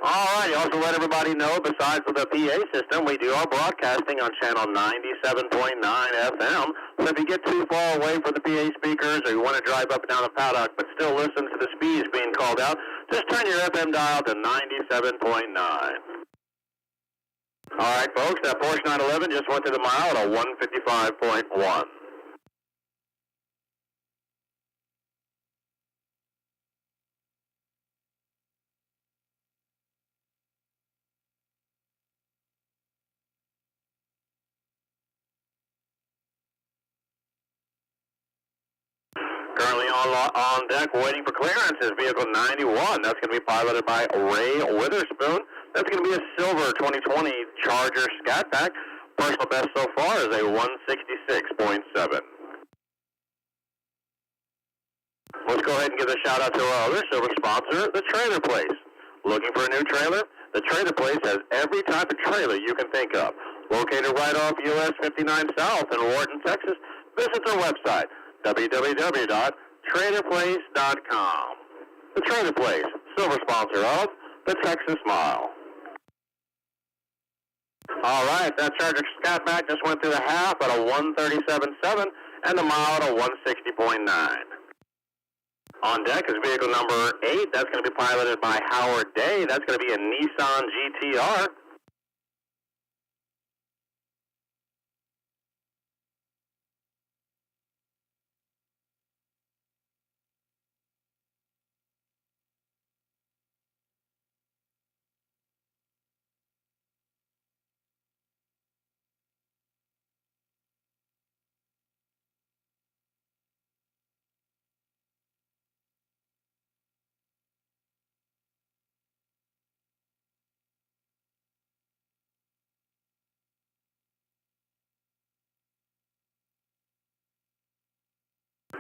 All right, you also let everybody know, besides the PA system, we do our broadcasting on channel 97.9 FM. So if you get too far away from the PA speakers or you want to drive up and down the paddock but still listen to the speeds being called out, just turn your FM dial to 97.9. All right, folks, that Porsche 911 just went to the mile at a 155.1. Currently on deck waiting for clearance is vehicle 91. That's going to be piloted by Ray Witherspoon. That's going to be a silver 2020 Charger Scat Pack. Personal best so far is a 166.7. Let's go ahead and give a shout out to our other silver sponsor, the Trailer Place. Looking for a new trailer? The Trailer Place has every type of trailer you can think of. Located right off US 59 South in Wharton, Texas. Visit their website, www.trailerplace.com. The Trailer Place, silver sponsor of the Texas Mile. All right, that Charger Scat Pack just went through the half at a 137.7 and the mile at a 160.9. On deck is vehicle number 8. That's going to be piloted by Howard Day. That's going to be a Nissan GTR.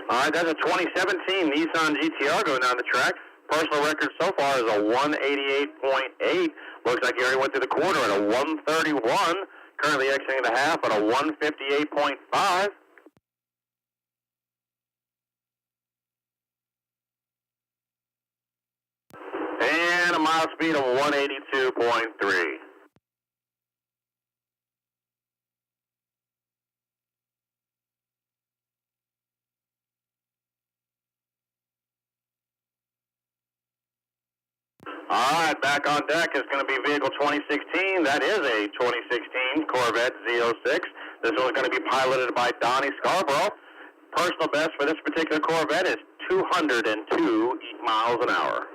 All right, that's a 2017 Nissan GTR going down the track. Personal record so far is a 188.8. Looks like Gary went through the quarter at a 131. Currently exiting the half at a 158.5. And a mile speed of 182.3. All right, back on deck is going to be vehicle 2016. That is a 2016 Corvette Z06. This one's going to be piloted by Donnie Scarborough. Personal best for this particular Corvette is 202 miles an hour.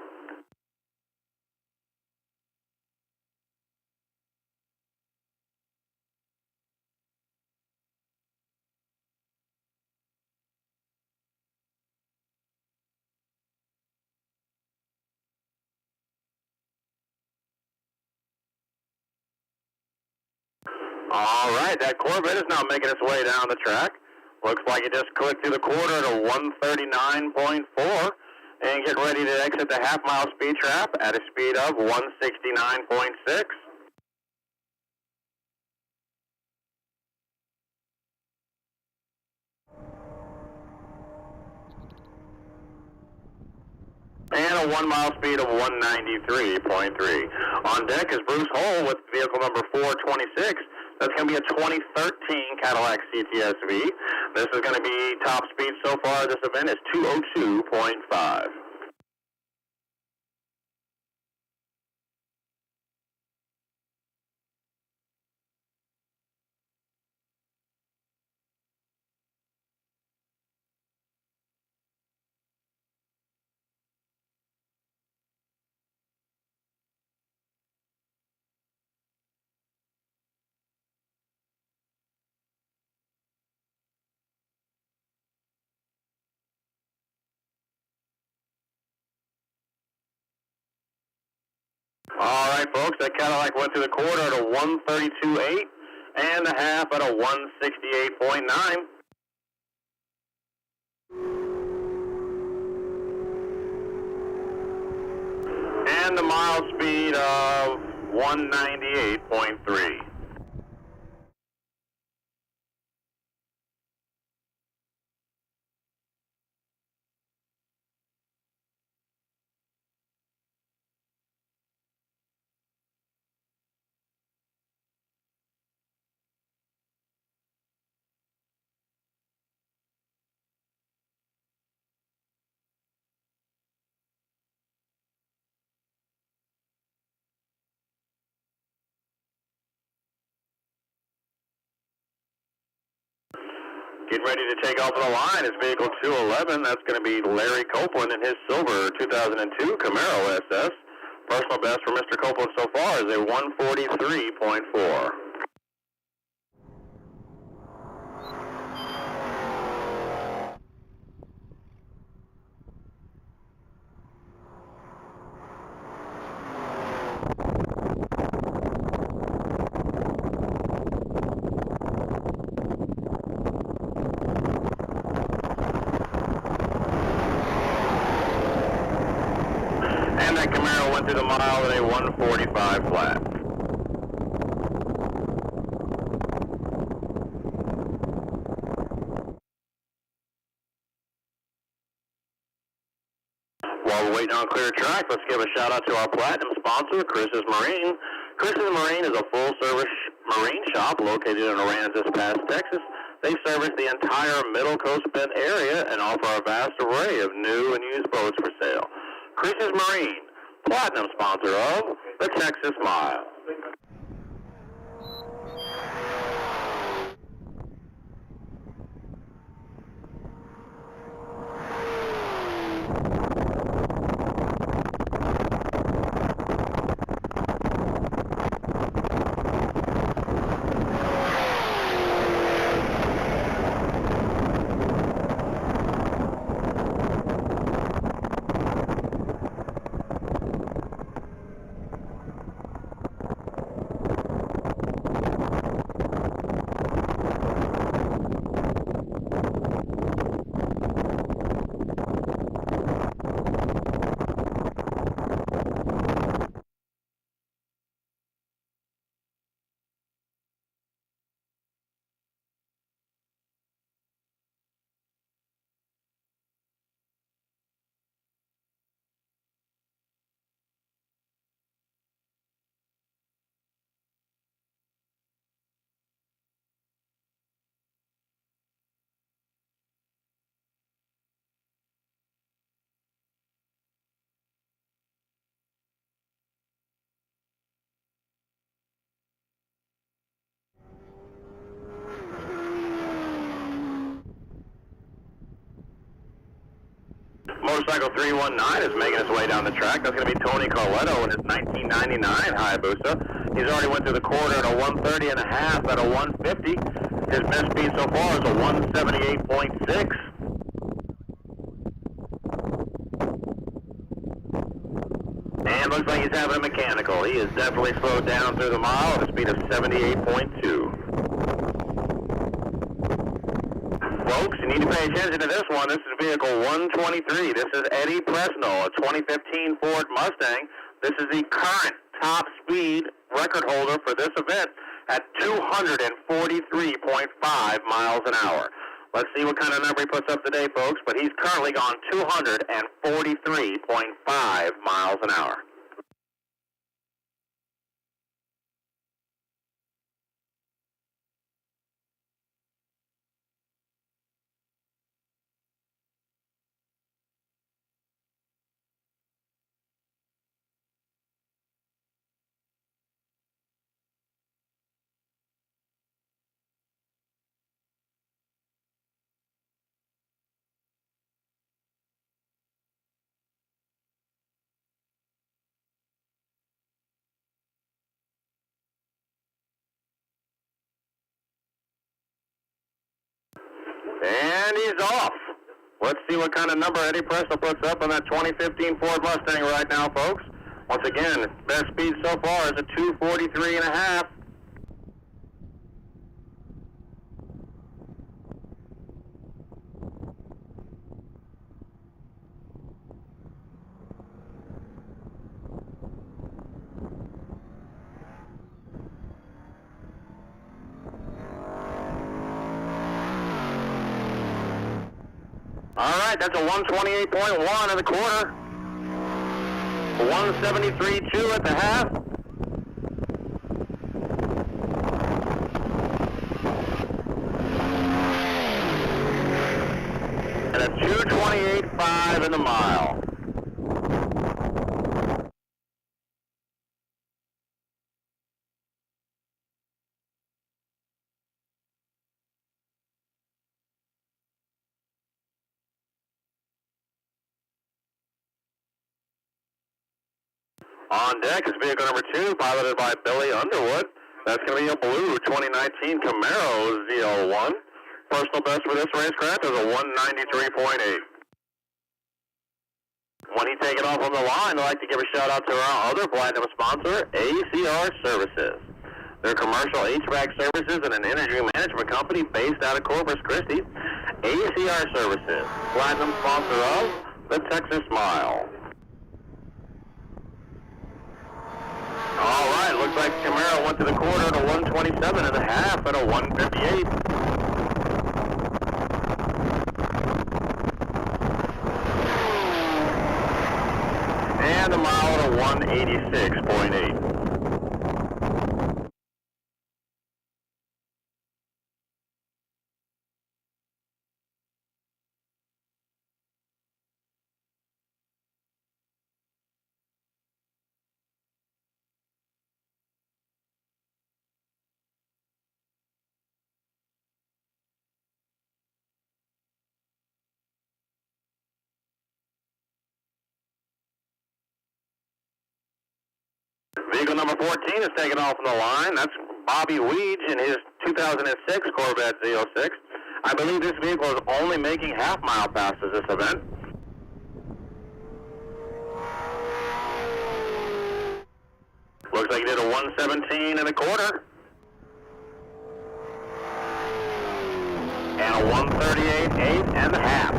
All right, that Corvette is now making its way down the track. Looks like it just clicked through the quarter at a 139.4 and get ready to exit the half-mile speed trap at a speed of 169.6. And a 1 mile speed of 193.3. On deck is Bruce Hull with vehicle number 426. That's going to be a 2013 Cadillac CTS-V. This is going to be top speed so far. This event is 202.5. All right, folks, that Cadillac went through the quarter at a 132.8 and the half at a 168.9. And the mile speed of 198.3. Getting ready to take off on the line is vehicle 211. That's going to be Larry Copeland in his silver 2002 Camaro SS. Personal best for Mr. Copeland so far is a 143.4. And that Camaro went through the mile at a 145 flat. While we're waiting on clear track, let's give a shout out to our platinum sponsor, Chris's Marine. Chris's Marine is a full-service marine shop located in Aransas Pass, Texas. They service the entire Middle Coast Bend area and offer a vast array of new and used boats for sale. Chris's Marine, platinum sponsor of the Texas Mile. Motorcycle 319 is making its way down the track. That's going to be Tony Carletto in his 1999 Hayabusa. He's already went through the quarter at a 130 and a half at a 150. His best speed so far is a 178.6. And looks like he's having a mechanical. He is definitely slowed down through the mile at a speed of 78.2. Folks, you need to pay attention to this one. This is vehicle 123. This is Eddie Presnell, a 2015 Ford Mustang. This is the current top speed record holder for this event at 243.5 miles an hour. Let's see what kind of number he puts up today, folks, but he's currently gone 243.5 miles an hour. And he's off. Let's see what kind of number Eddie Presnell puts up on that 2015 Ford Mustang right now, folks. Once again, best speed so far is a 243 and a half. All right, that's a 128.1 in the quarter. 173.2 at the half. And a 228.5 in the mile. On deck is vehicle number 2, piloted by Billy Underwood. That's going to be a blue 2019 Camaro Z01. Personal best for this racecraft is a 193.8. When he take it off on the line, I'd like to give a shout out to our other platinum sponsor, ACR Services. They're commercial HVAC services and an energy management company based out of Corpus Christi. ACR Services, platinum sponsor of the Texas Mile. All right, looks like Camaro went to the quarter at a 127 and a half at a 158. And a mile at a 186.8. Vehicle number 14 is taken off on the line. That's Bobby Weege in his 2006 Corvette Z06. I believe this vehicle is only making half-mile passes this event. Looks like he did a 117 and a quarter. And a 138.8 and a half.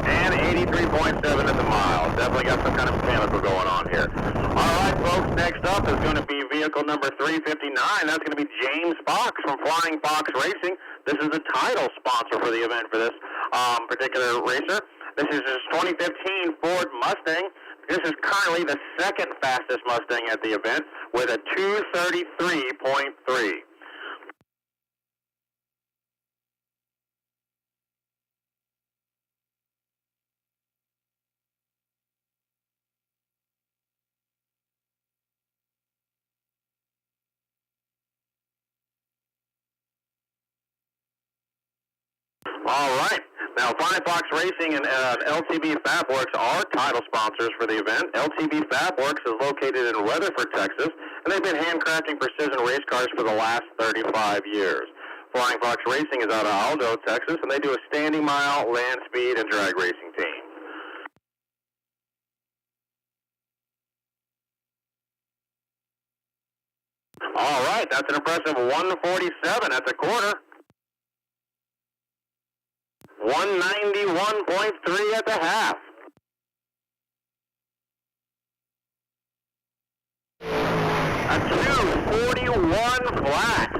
And 83.7 at the mile. Definitely got some kind of mechanical going on here. All right, folks, next up is going to be vehicle number 359. That's going to be James Fox from Flying Fox Racing. This is the title sponsor for the event for this particular racer. This is his 2015 Ford Mustang. This is currently the second fastest Mustang at the event with a 233.3. All right. Now, Flying Fox Racing and LTB Fabworks are title sponsors for the event. LTB Fabworks is located in Weatherford, Texas, and they've been handcrafting precision race cars for the last 35 years. Flying Fox Racing is out of Aldo, Texas, and they do a standing mile, land speed, and drag racing team. All right. That's an impressive 147 at the quarter. 191.3 at the half. A 241 flat.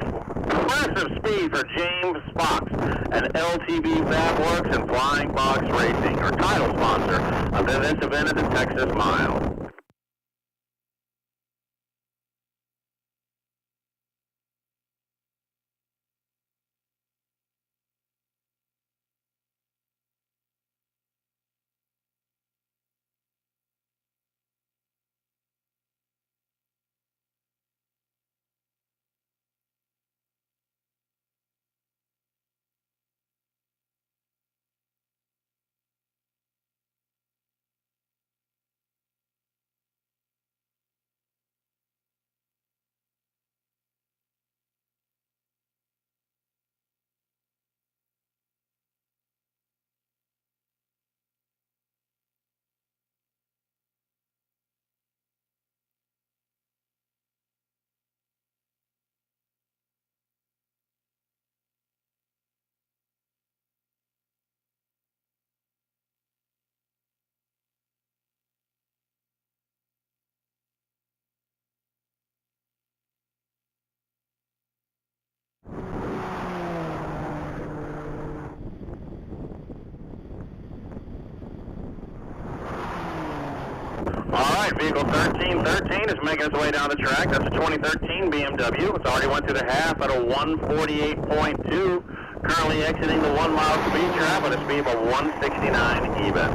Impressive speed for James Fox and LTB Fabworks and Flying Fox Racing, our title sponsor of this event at the Texas Mile. All right, vehicle 1313 is making its way down the track. That's a 2013 BMW. It's already went through the half at a 148.2. Currently exiting the 1 mile speed trap at a speed of 169 even.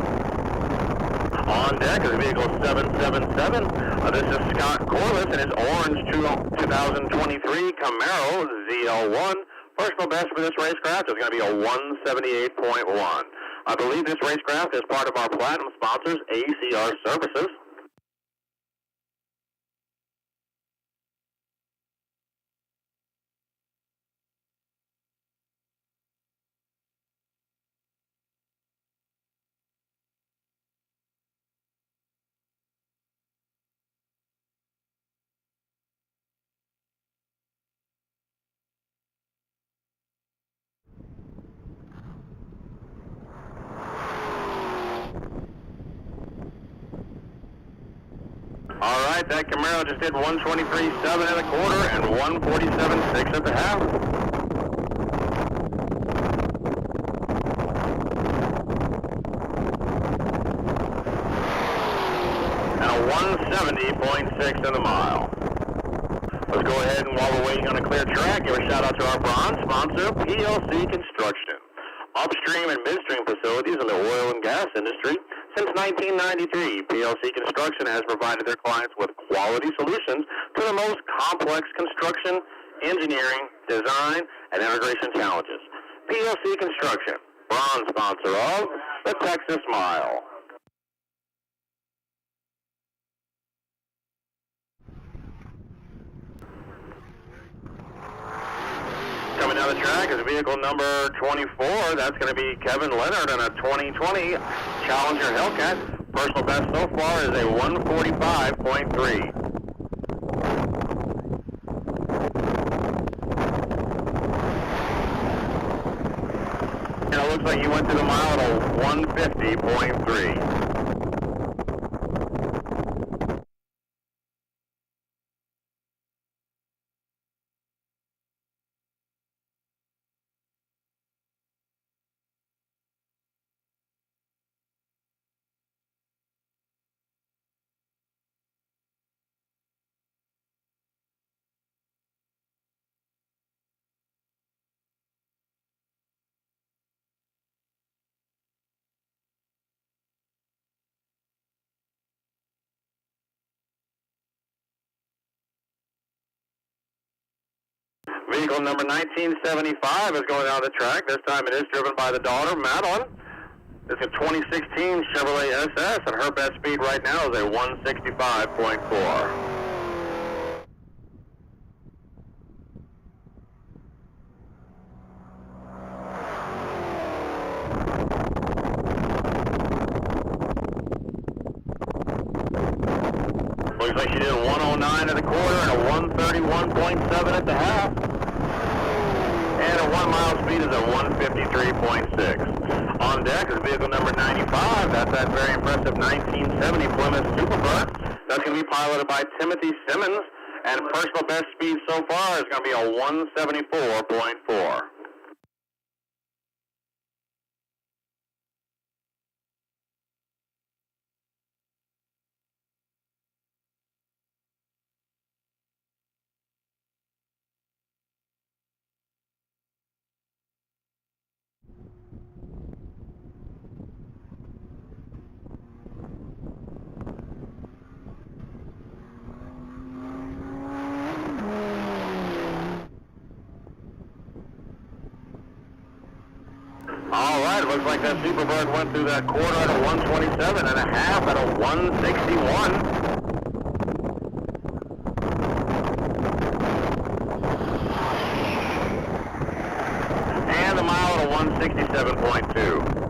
On deck is vehicle 777. This is Scott Corliss and his orange 2023 Camaro ZL1. Personal best for this racecraft is going to be a 178.1. I believe this racecraft is part of our platinum sponsors, ACR Services. All right, that Camaro just did 123.7 at a quarter and 147.6 at the half. And a 170.6 in the mile. Let's go ahead and while we're waiting on a clear track, give a shout out to our bronze sponsor, PLC Construction. Upstream and midstream facilities in the oil and gas industry. Since 1993, PLC Construction has provided their clients with quality solutions to the most complex construction, engineering, design, and integration challenges. PLC Construction, bronze sponsor of the Texas Mile. Coming down the track is vehicle number 24. That's going to be Kevin Leonard in a 2020 Challenger Hellcat. Personal best so far is a 145.3. And it looks like he went through the mile at a 150.3. Vehicle number 1975 is going down the track. This time it is driven by the daughter, Madeline. It's a 2016 Chevrolet SS, and her best speed right now is a 165.4. Looks like she did 109 at the quarter and a 131.7 at the half. And a 1 mile speed is a 153.6. On deck is vehicle number 95. That's that very impressive 1970 Plymouth Superbird. That's going to be piloted by Timothy Simmons. And personal best speed so far is going to be a 174.4. All right, it looks like that Superbird went through that quarter at a 127 and a half at a 161. And the mile at a 167.2.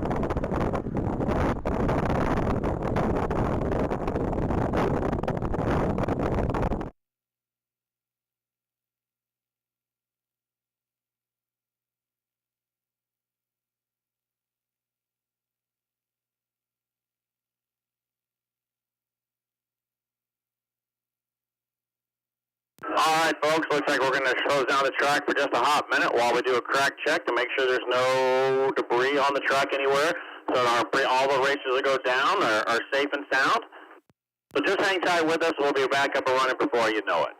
All right, folks, looks like we're going to close down the track for just a hot minute while we do a crack check to make sure there's no debris on the track anywhere. So all the races that go down are safe and sound. So just hang tight with us. We'll be back up and running before you know it.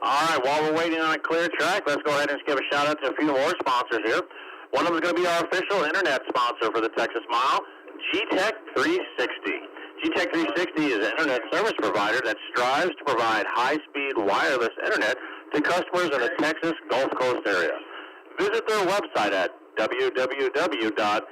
All right, while we're waiting on a clear track, let's go ahead and give a shout out to a few more sponsors here. One of them is going to be our official internet sponsor for the Texas Mile, G-Tech 360. G-Tech 360 is an internet service provider that strives to provide high-speed wireless internet to customers in the Texas Gulf Coast area. Visit their website at www.gtek.biz.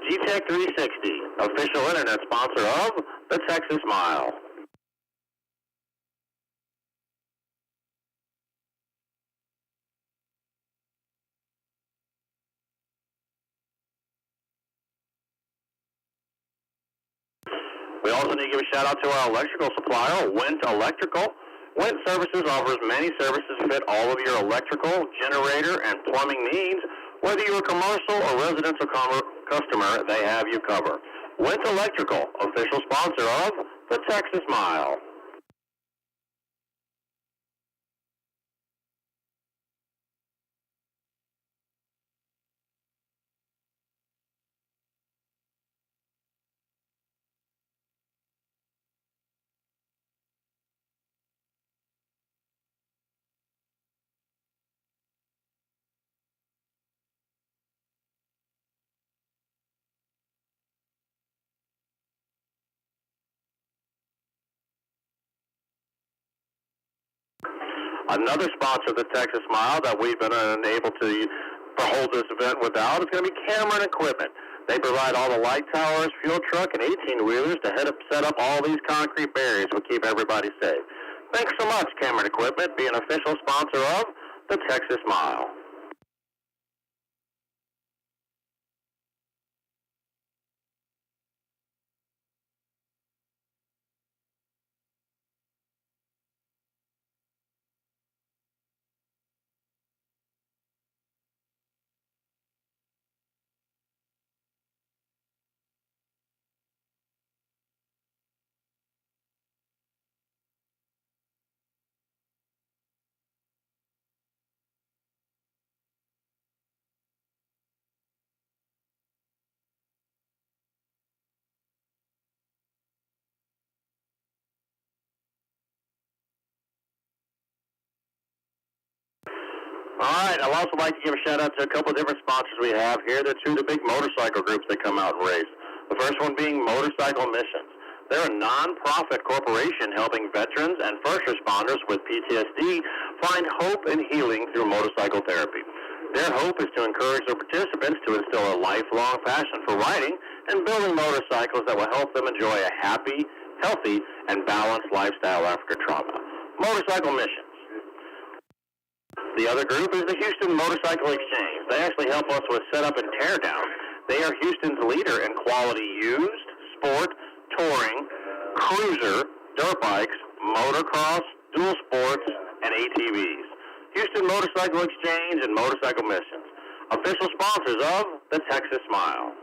G-Tech 360, official internet sponsor of the Texas Mile. We also need to give a shout out to our electrical supplier, Went Electrical. Went Services offers many services to fit all of your electrical, generator, and plumbing needs. Whether you're a commercial or residential customer, they have you covered. Went Electrical, official sponsor of the Texas Mile. Another sponsor of the Texas Mile that we've been unable to hold this event without is going to be Cameron Equipment. They provide all the light towers, fuel truck, and 18-wheelers to set up all these concrete barriers to keep everybody safe. Thanks so much, Cameron Equipment, being an official sponsor of the Texas Mile. All right, I'd also like to give a shout out to a couple of different sponsors we have here. They're two of the big motorcycle groups that come out and race. The first one being Motorcycle Missions. They're a non-profit corporation helping veterans and first responders with PTSD find hope and healing through motorcycle therapy. Their hope is to encourage their participants to instill a lifelong passion for riding and building motorcycles that will help them enjoy a happy, healthy, and balanced lifestyle after trauma. Motorcycle Missions. The other group is the Houston Motorcycle Exchange. They actually help us with setup and teardown. They are Houston's leader in quality used, sport, touring, cruiser, dirt bikes, motocross, dual sports, and ATVs. Houston Motorcycle Exchange and Motorcycle Missions, official sponsors of the Texas Mile.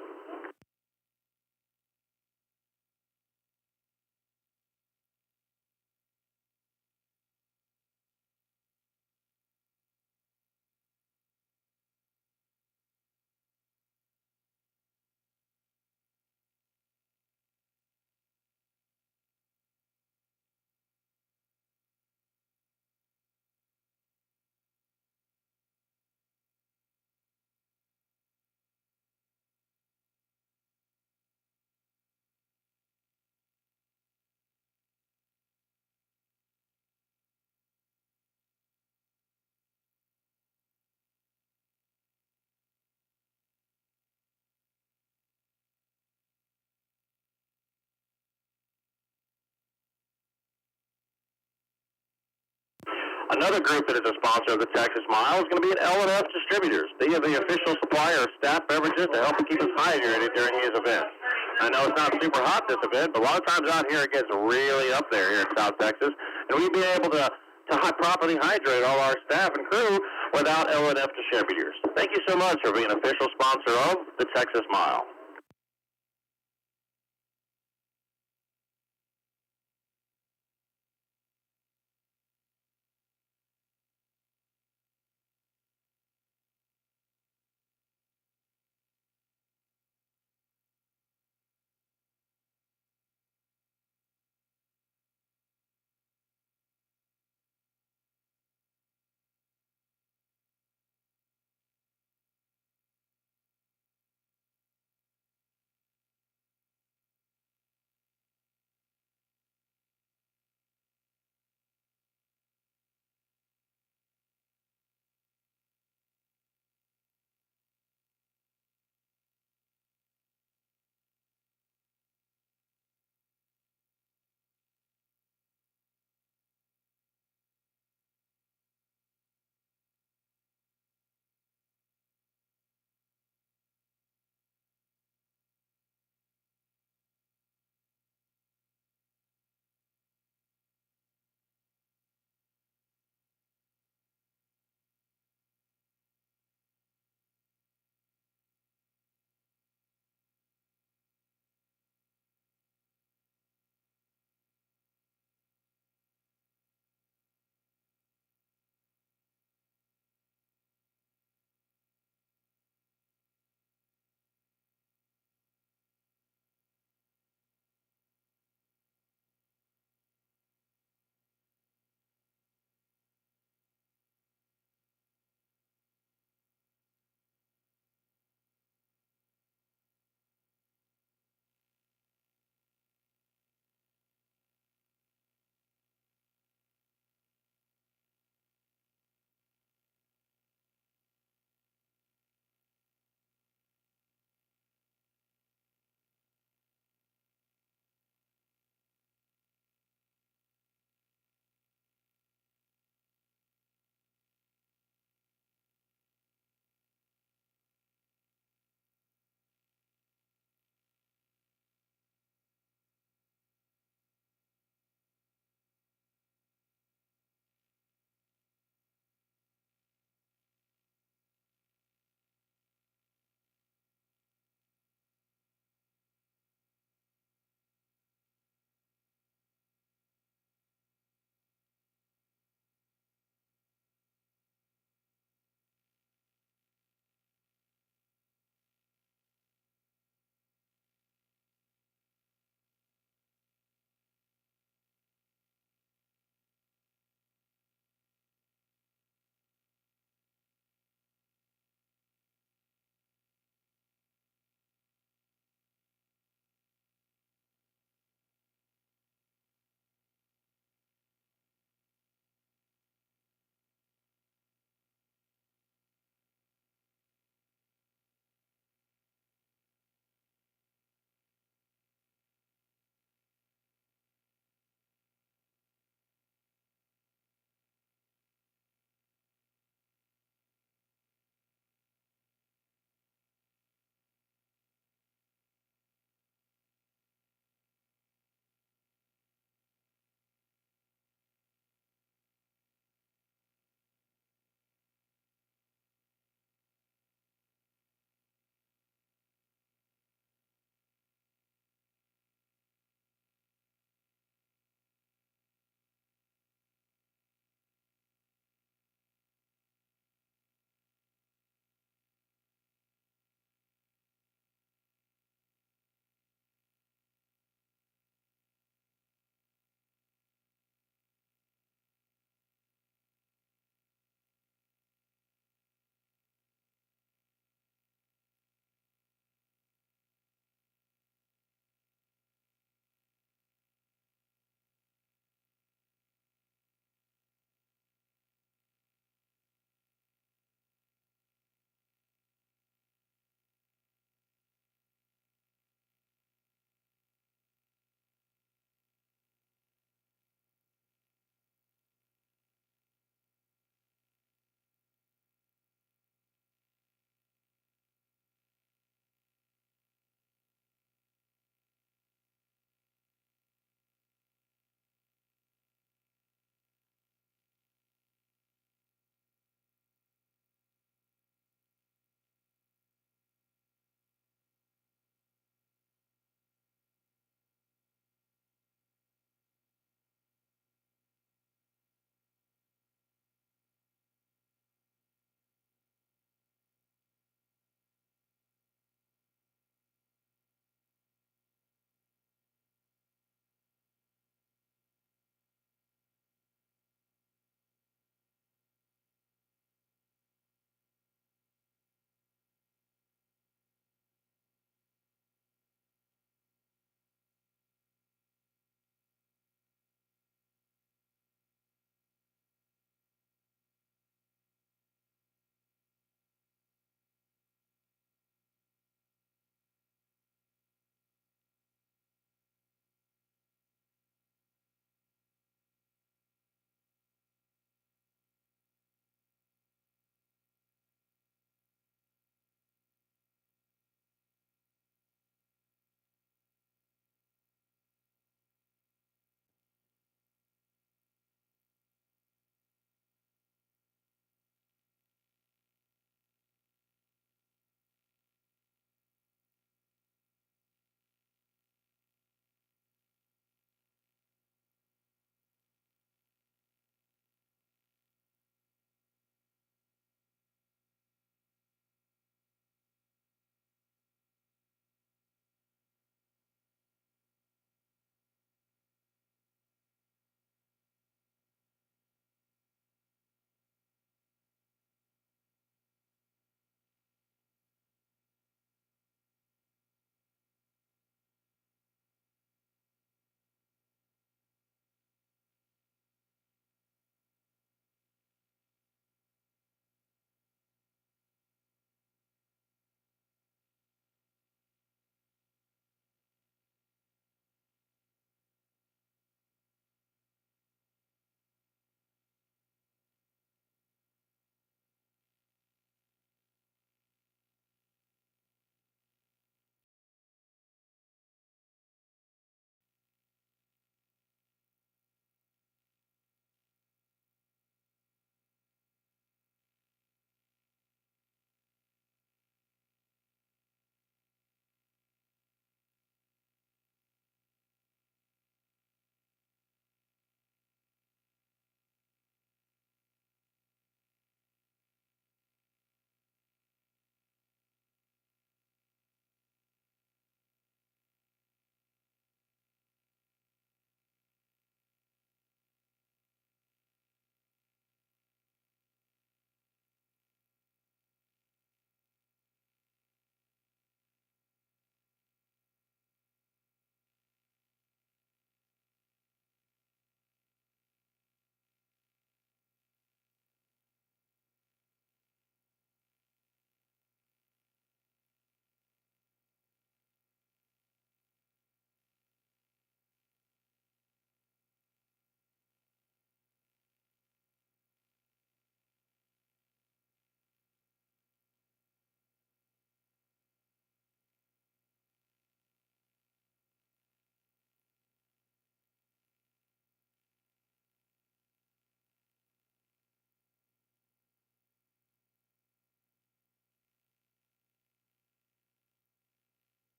Another group that is a sponsor of the Texas Mile is going to be at L&F Distributors. They are the official supplier of staff beverages to help keep us hydrated during these events. I know it's not super hot this event, but a lot of times out here it gets really up there here in South Texas, and we'd be able to properly hydrate all our staff and crew without L&F Distributors. Thank you so much for being an official sponsor of the Texas Mile.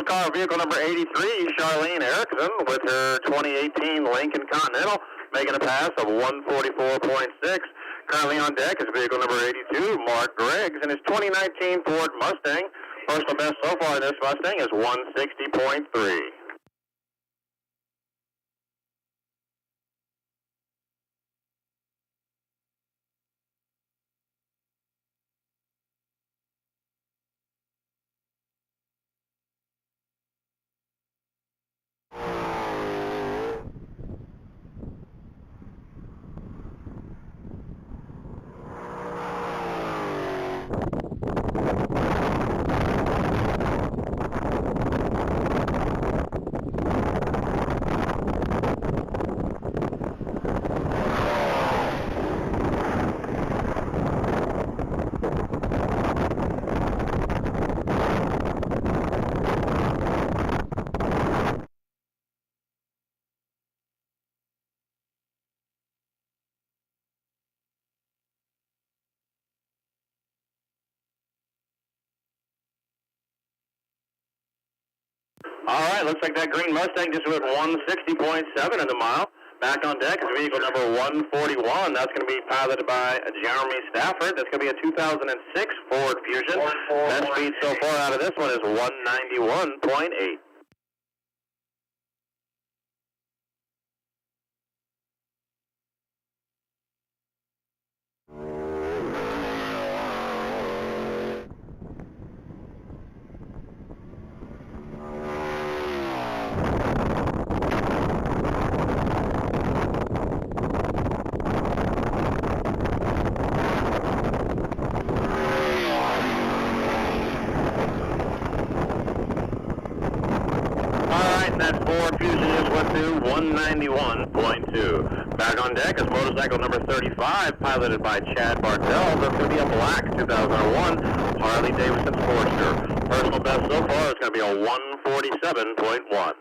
Field car vehicle number 83, Charlene Erickson, with her 2018 Lincoln Continental, making a pass of 144.6. Currently on deck is vehicle number 82, Mark Griggs, and his 2019 Ford Mustang. Personal best so far in this Mustang is 160.3. All right, looks like that green Mustang just went 160.7 in the mile. Back on deck is vehicle number 141. That's going to be piloted by Jeremy Stafford. That's going to be a 2006 Ford Fusion. Best speed so far out of this one is 191.8. That Ford Fusion just went to 191.2. Back on deck is motorcycle number 35, piloted by Chad Bartell. That's going to be a black 2001 Harley Davidson Sportster. Personal best so far is going to be a 147.1.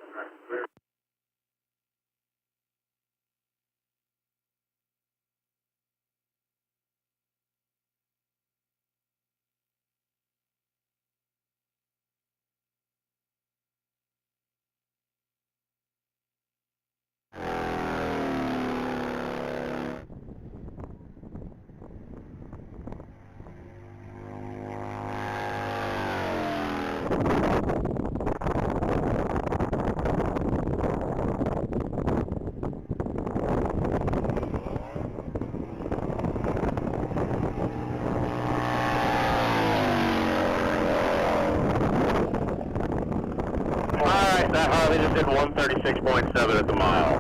That Harley just did 136.7 at the mile.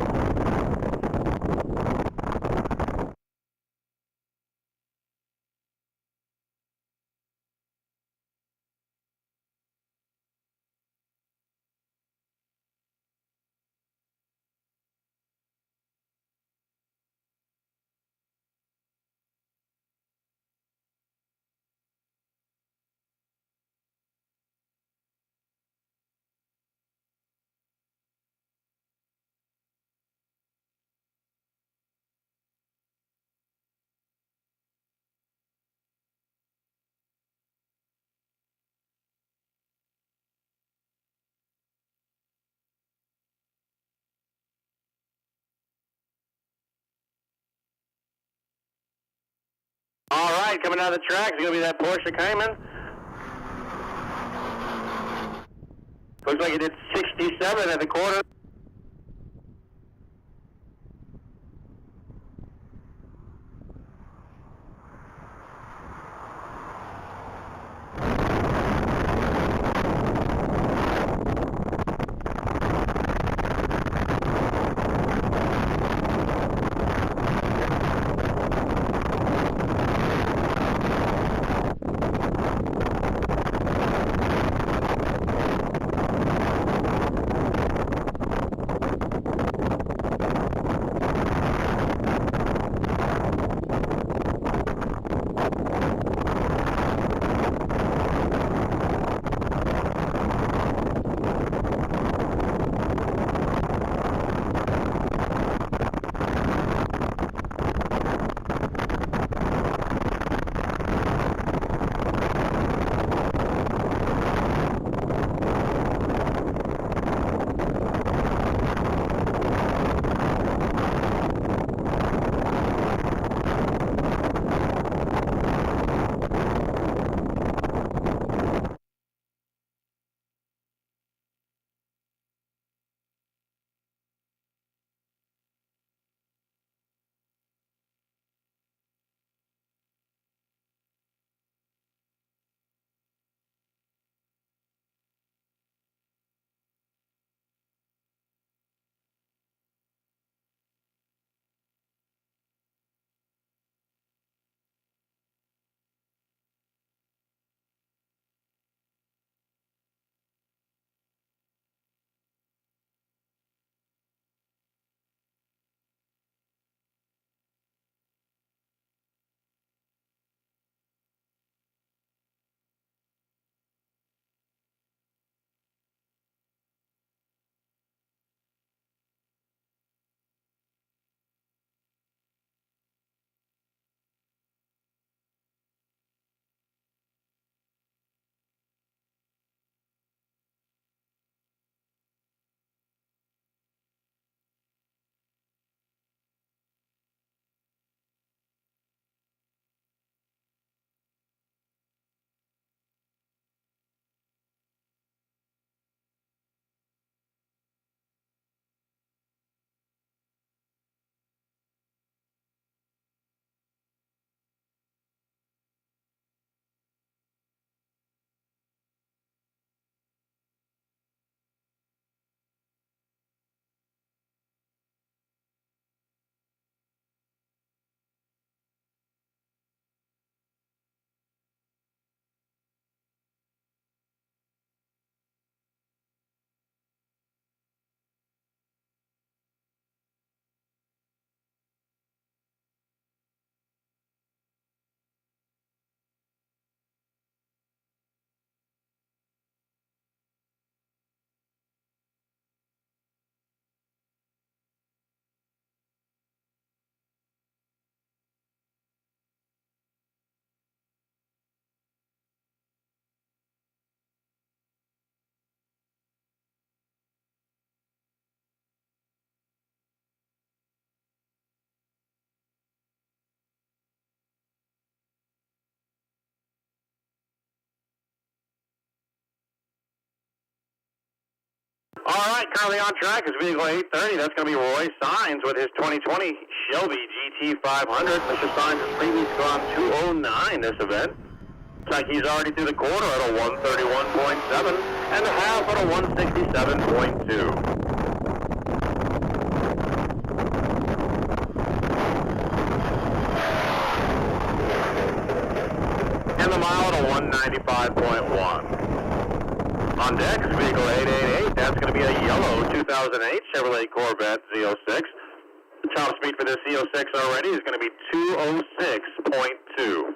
All right, coming down the track is going to be that Porsche Cayman. Looks like it did 67 at the quarter. All right, currently on track is vehicle 830. That's going to be Roy Sines with his 2020 Shelby GT500. Mr. Sines has previously gone 209 this event. Looks like he's already through the quarter at a 131.7 and the half at a 167.2. And the mile at a 195.1. On deck is vehicle 888. That's going to be a yellow 2008 Chevrolet Corvette Z06. The top speed for this Z06 already is going to be 206.2.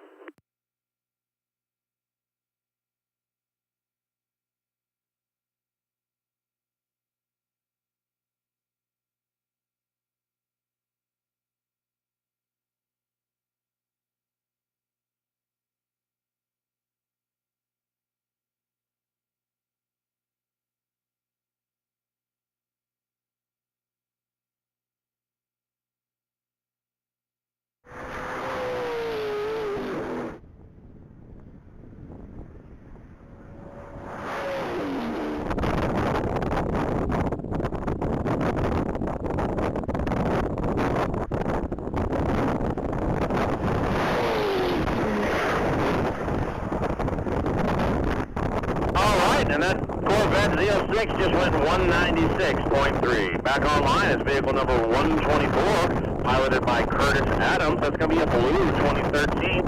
And that Corvette Z06 just went 196.3. Back online is vehicle number 124, piloted by Curtis Adams. That's going to be a blue 2013.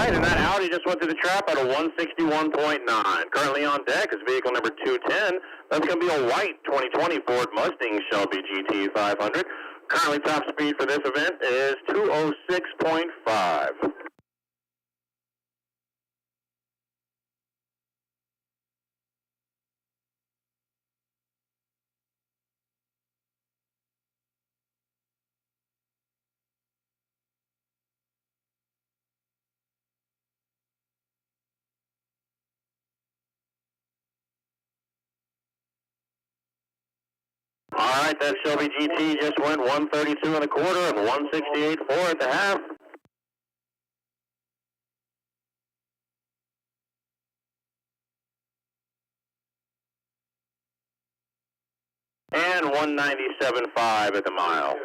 And that Audi just went through the trap at a 161.9. Currently on deck is vehicle number 210. That's going to be a white 2020 Ford Mustang Shelby GT500. Currently top speed for this event is 206.5. All right, that Shelby GT just went 132 and a quarter and 168.4 at the half. And 197.5 at the mile.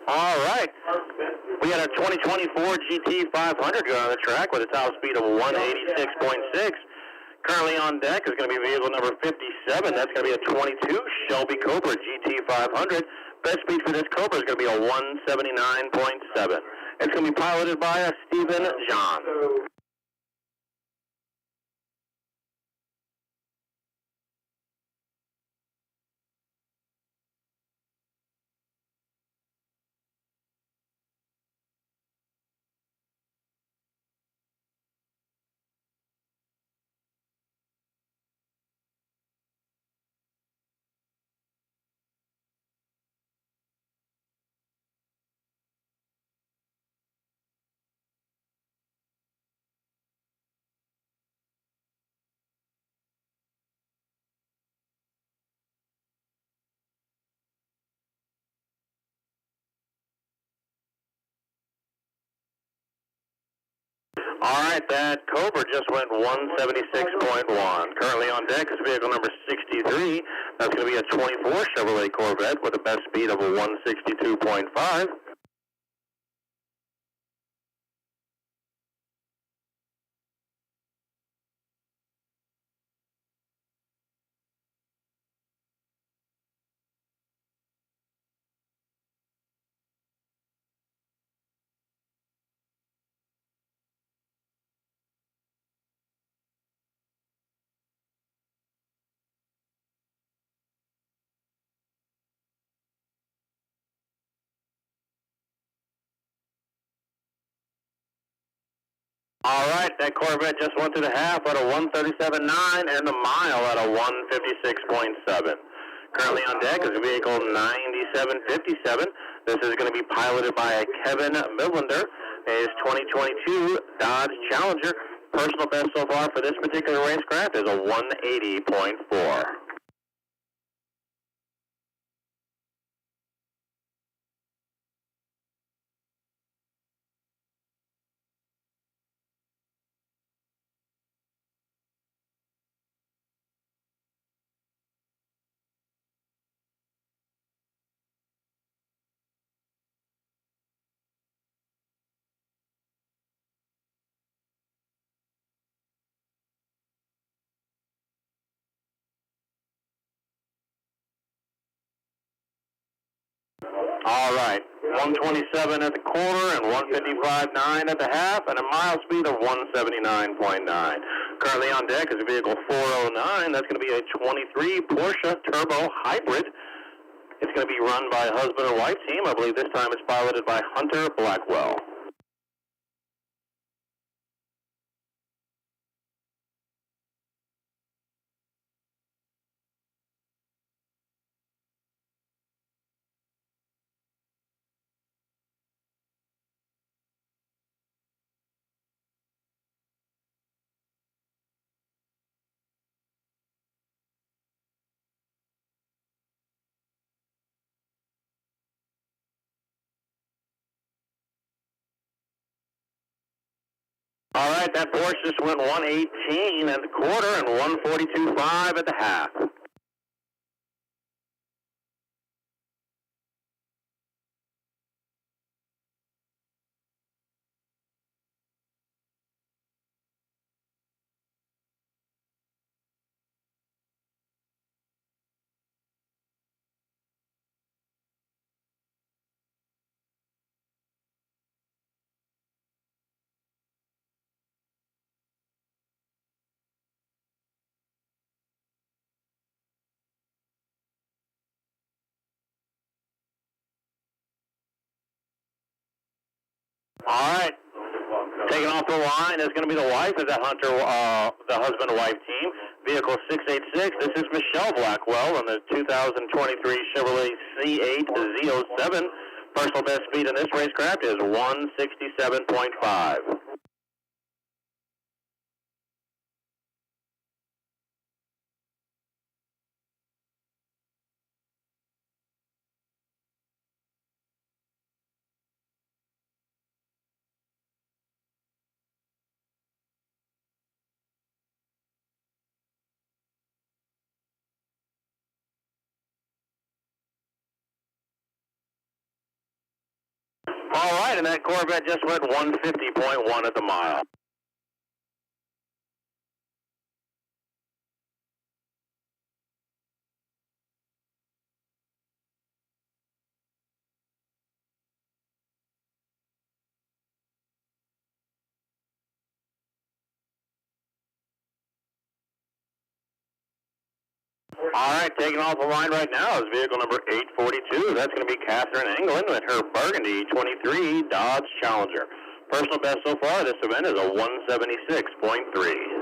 All right. We had a 2024 GT 500 going on the track with a top speed of 186.6. Currently on deck is going to be vehicle number 57. That's going to be a 22 Shelby Cobra GT 500. Best speed for this Cobra is going to be a 179.7. It's going to be piloted by Stephen John. All right, that Cobra just went 176.1. Currently on deck is vehicle number 63. That's going to be a 24 Chevrolet Corvette with a best speed of a 162.5. All right, that Corvette just went to the half at a 137.9 and the mile at a 156.7. Currently on deck is vehicle 9757. This is going to be piloted by Kevin Midlander. His 2022 Dodge Challenger. Personal best so far for this particular racecraft is a 180.4. All right, 127 at the quarter and 155.9 at the half, and a mile speed of 179.9. Currently on deck is vehicle 409. That's going to be a 23 Porsche Turbo Hybrid. It's going to be run by a husband and wife team. I believe this time it's piloted by Hunter Blackwell. All right, that Porsche just went 118 at the quarter and 142.5 at the half. All right, taking off the line is going to be the wife of the Hunter, the husband-wife team. Vehicle 686. This is Michelle Blackwell on the 2023 Chevrolet C8 Z07. Personal best speed in this racecraft is 167.5. All right, and that Corvette just went 150.1 at the mile. All right, taking off the line right now is vehicle number 842. That's going to be Catherine England with her Burgundy 23 Dodge Challenger. Personal best so far this event is a 176.3.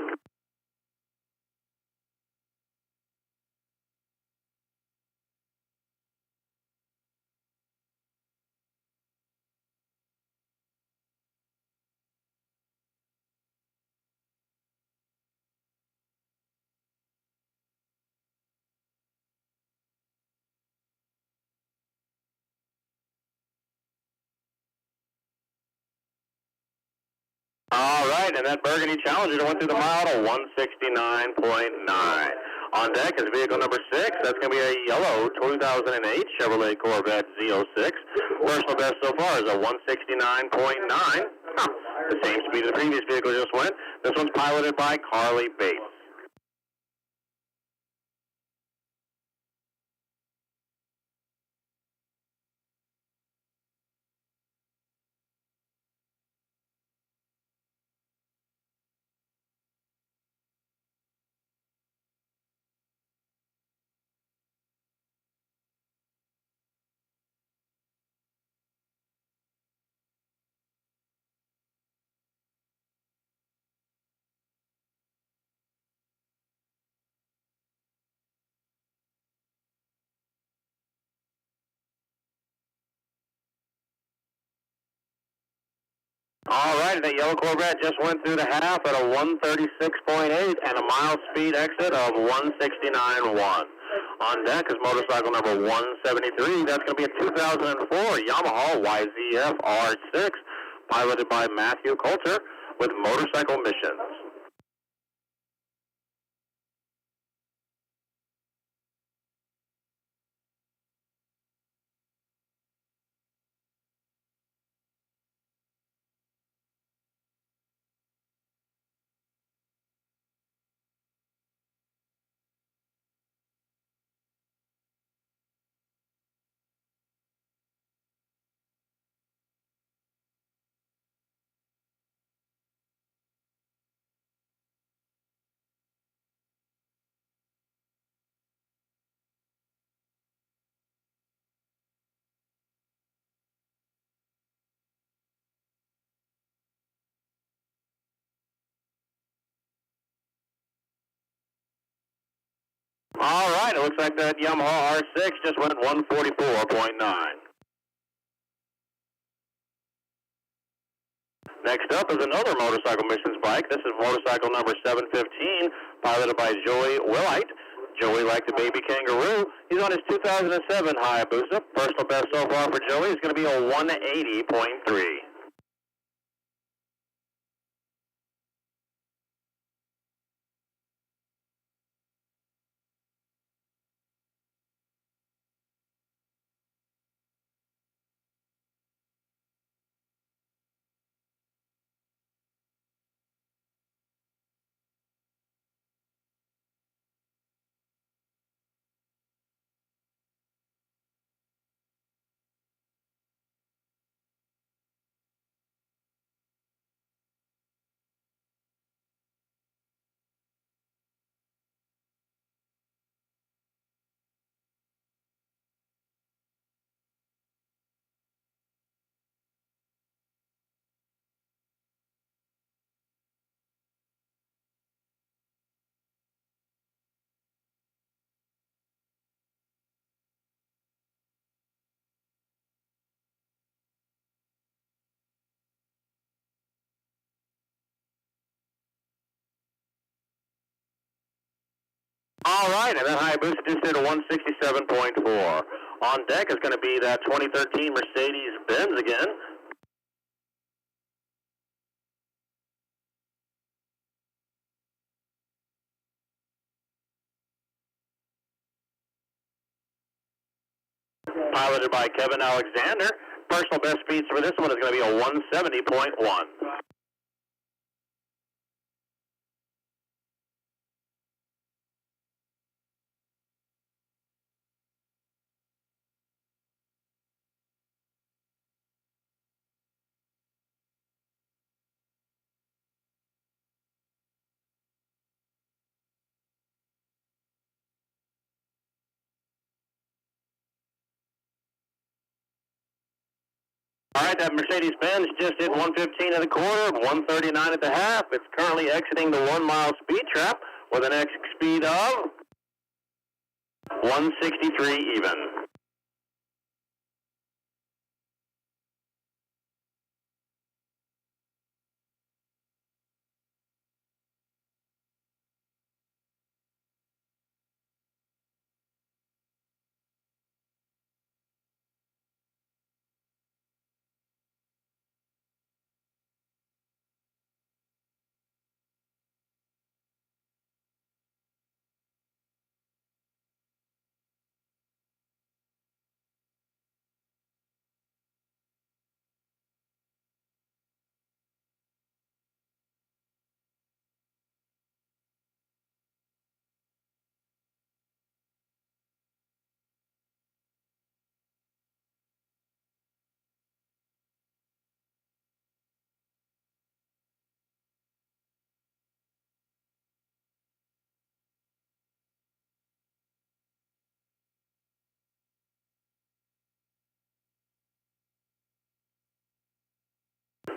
All right, and that Burgundy Challenger went through the mile to 169.9. On deck is vehicle number 6. That's going to be a yellow 2008 Chevrolet Corvette Z06. Personal best so far is a 169.9. The same speed as the previous vehicle just went. This one's piloted by Carly Bates. All right, that yellow Corvette just went through the half at a 136.8 and a mile speed exit of 169.1. On deck is motorcycle number 173. That's going to be a 2004 Yamaha YZF R6, piloted by Matthew Coulter with Motorcycle Missions. All right, it looks like that Yamaha R6 just went 144.9. Next up is another Motorcycle Missions bike. This is motorcycle number 715, piloted by Joey Willite. Joey, like the baby kangaroo, he's on his 2007 Hayabusa. Personal best so far for Joey is going to be a 180.3. All right, and that Hayabusa just hit a 167.4. On deck is going to be that 2013 Mercedes-Benz again. Piloted by Kevin Alexander. personal best speeds for this one is going to be a 170.1. All right, that Mercedes-Benz just hit 115 at the quarter, 139 at the half. It's currently exiting the 1 mile speed trap with an exit speed of 163 even.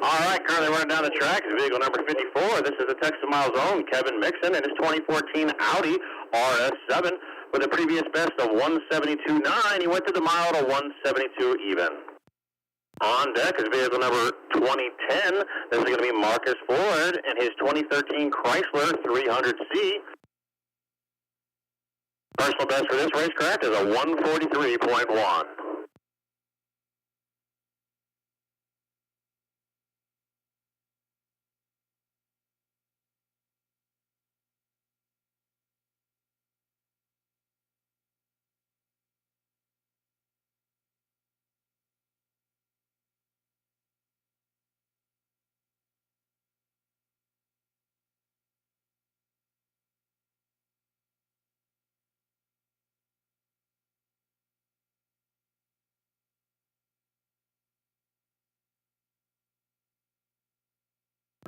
All right, currently running down the track is vehicle number 54. This is the Texas Miles own Kevin Mixon and his 2014 Audi RS7 with a previous best of 172.9. He went to the mile to 172 even. On deck is vehicle number 2010. This is going to be Marcus Ford and his 2013 Chrysler 300C. Personal best for this racecraft is a 143.1.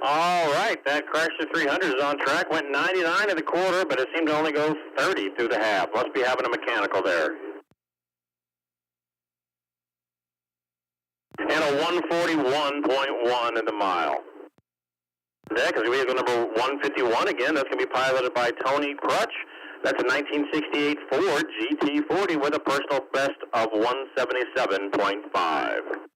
All right, that Chrysler 300 is on track. Went 99 at the quarter, but it seemed to only go 30 through the half. Must be having a mechanical there. And a 141.1 in the mile. Deck is vehicle number 151 again. That's going to be piloted by Tony Crutch. That's a 1968 Ford GT40 with a personal best of 177.5.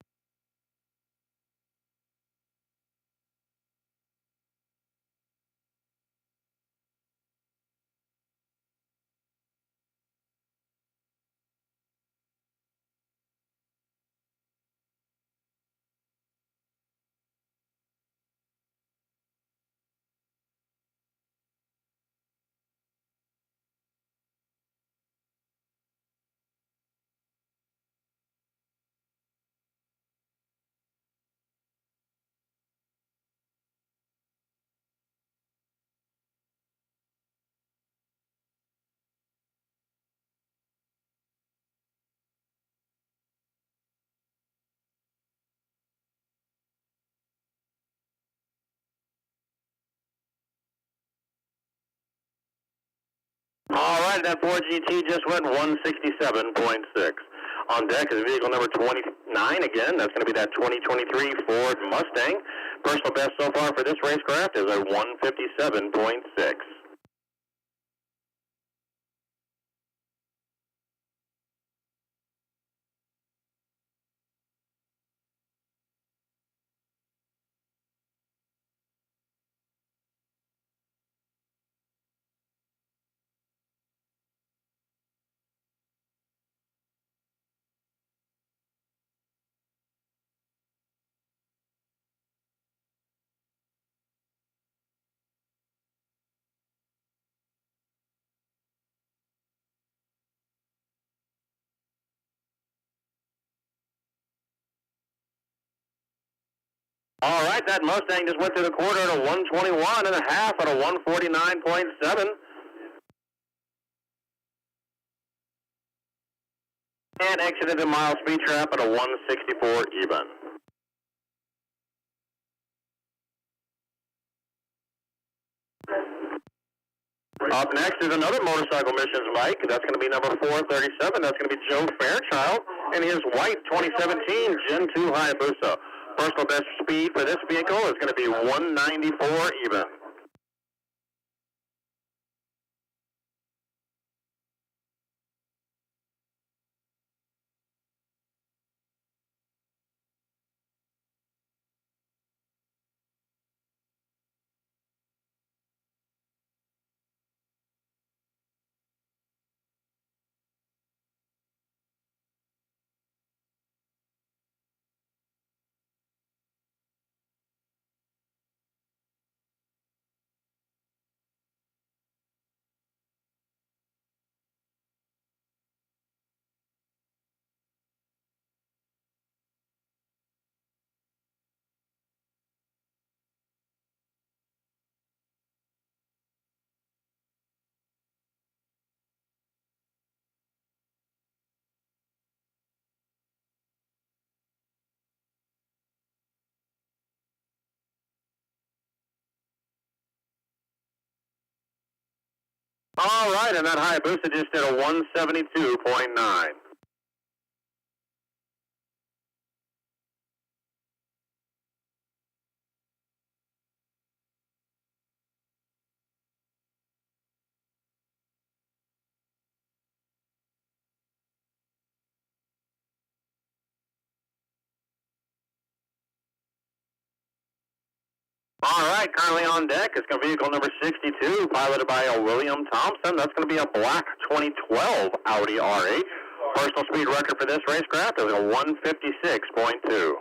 All right, that Ford GT just went 167.6. On deck is vehicle number 29 again. That's going to be that 2023 Ford Mustang. Personal best so far for this racecraft is a 157.6. All right, that Mustang just went through the quarter at a 121 and a half at a 149.7. And exited the mile speed trap at a 164 even. Up next is another motorcycle missions bike. That's going to be number 437. That's going to be Joe Fairchild and his white 2017 Gen 2 Hayabusa. Personal best speed for this vehicle is going to be 194 even. All right, and that Hayabusa just did a 172.9. All right, currently on deck is vehicle number 62, piloted by William Thompson. That's going to be a black 2012 Audi R8. Personal speed record for this racecraft is a 156.2.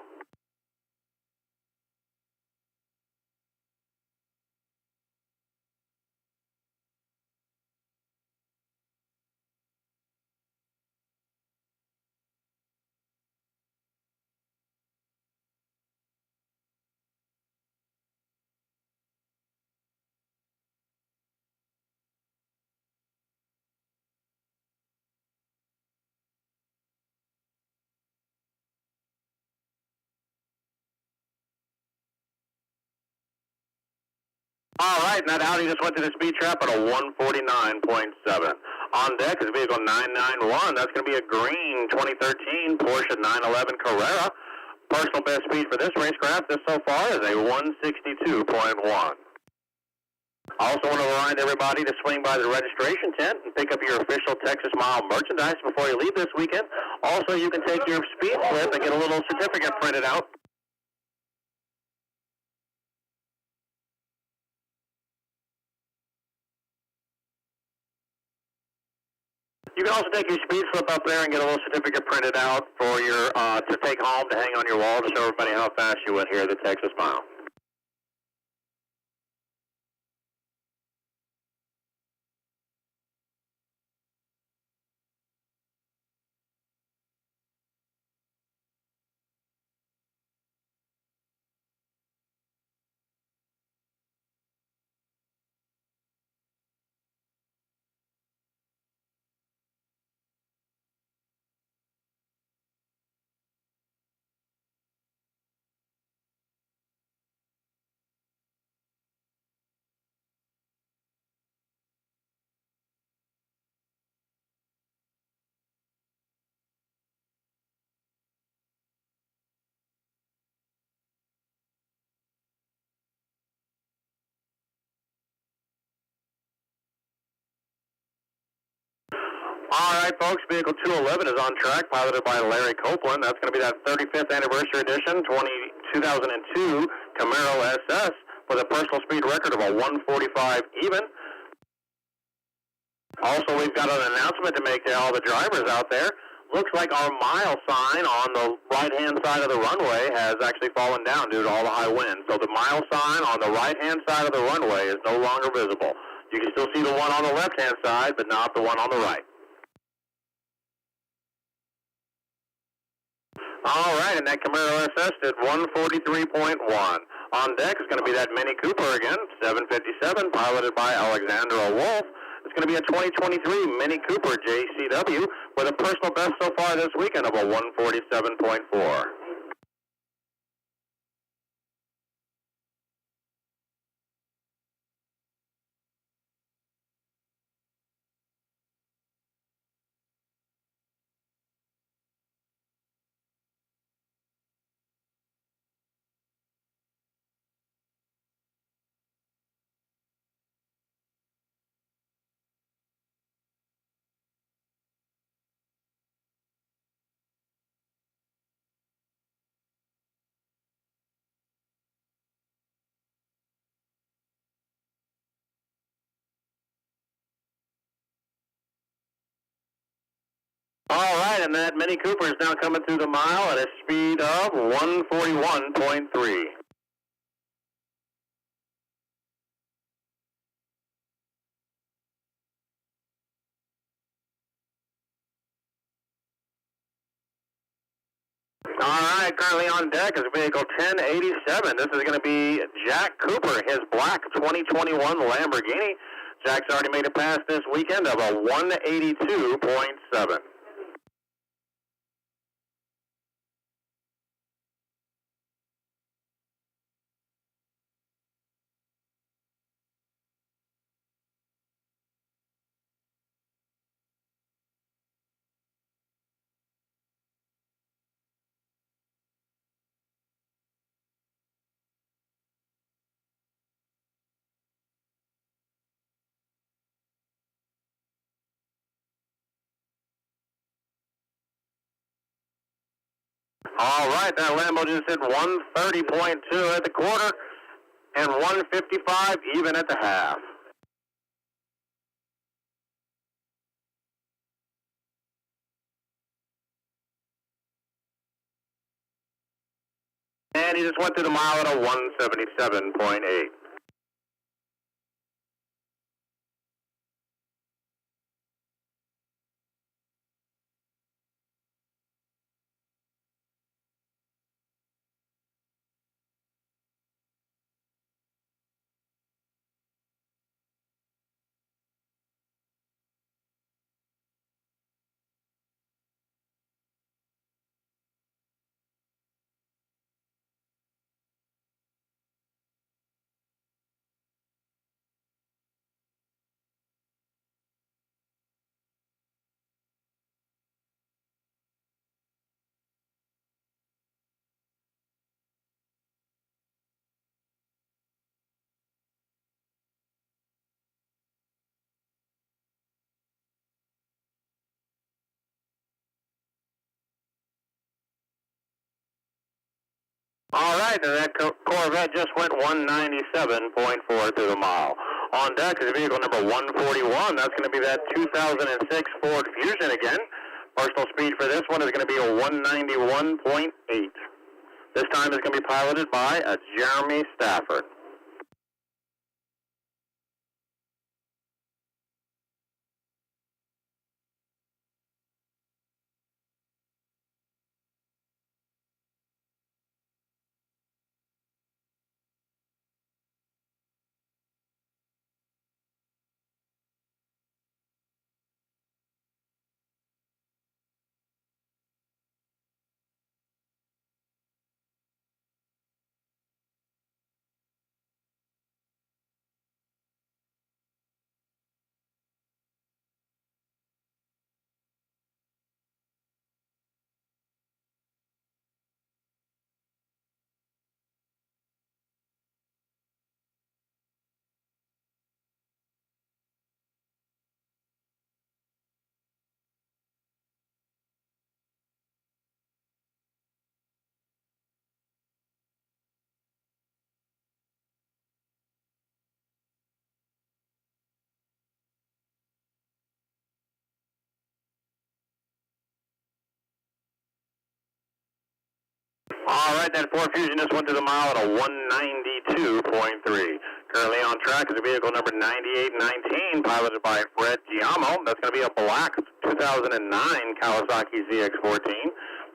All right, and that Audi just went to the speed trap at a 149.7. On deck is vehicle 991. That's going to be a green 2013 Porsche 911 Carrera. Personal best speed for this racecraft so far is a 162.1. Also want to remind everybody to swing by the registration tent and pick up your official Texas Mile merchandise before you leave this weekend. Also, you can take your speed slip and get a little certificate printed out. You can also take your speed slip up there and get a little certificate printed out for your to take home to hang on your wall to show everybody how fast you went here at the Texas Mile. All right, folks, vehicle 211 is on track, piloted by Larry Copeland. That's going to be that 35th anniversary edition 2002 Camaro SS with a personal speed record of a 145 even. Also, we've got an announcement to make to all the drivers out there. Looks like our mile sign on the right-hand side of the runway has actually fallen down due to all the high winds. So the mile sign on the right-hand side of the runway is no longer visible. You can still see the one on the left-hand side, but not the one on the right. All right, and that Camaro SS did 143.1. On deck is going to be that Mini Cooper again, 757, piloted by Alexandra Wolf. It's going to be a 2023 Mini Cooper JCW with a personal best so far this weekend of a 147.4. All right, and that Mini Cooper is now coming through the mile at a speed of 141.3. All right, currently on deck is vehicle 1087. This is going to be Jack Cooper, his black 2021 Lamborghini. Jack's already made a pass this weekend of a 182.7. All right, that Lambo just hit 130.2 at the quarter and 155 even at the half. And he just went through the mile at a 177.8. All right, and that Corvette just went 197.4 through the mile. On deck is vehicle number 141. That's going to be that 2006 Ford Fusion again. Personal speed for this one is going to be a 191.8. This time it's going to be piloted by Jeremy Stafford. All right, that Ford Fusion just went to the mile at a 192.3. Currently on track is vehicle number 9819, piloted by Fred Giamo. That's going to be a black 2009 Kawasaki ZX-14.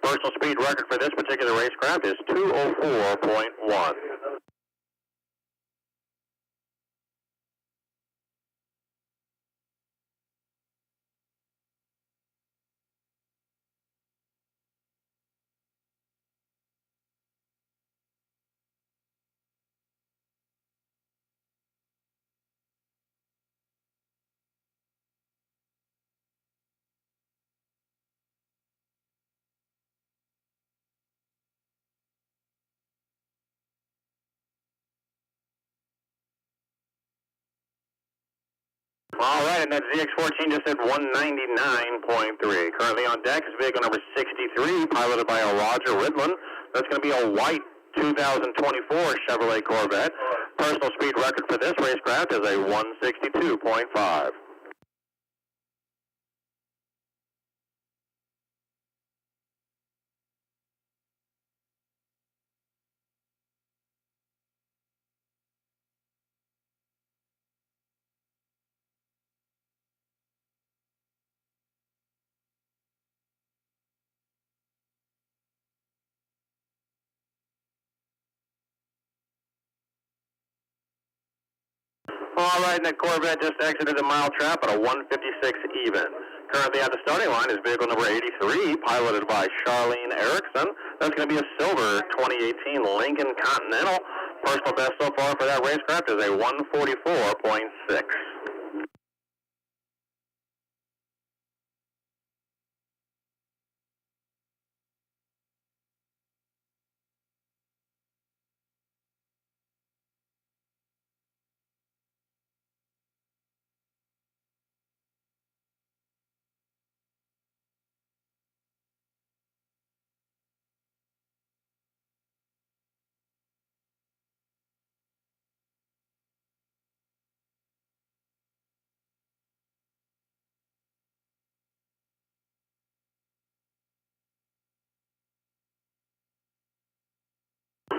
Personal speed record for this particular racecraft is 204.1. All right, and that ZX-14 just hit 199.3. Currently on deck is vehicle number 63, piloted by a Roger Ridland. That's going to be a white 2024 Chevrolet Corvette. Personal speed record for this racecraft is a 162.5. All right, and that Corvette just exited the mile trap at a 156 even. Currently at the starting line is vehicle number 83, piloted by Charlene Erickson. That's going to be a silver 2018 Lincoln Continental. Personal best so far for that racecraft is a 144.6.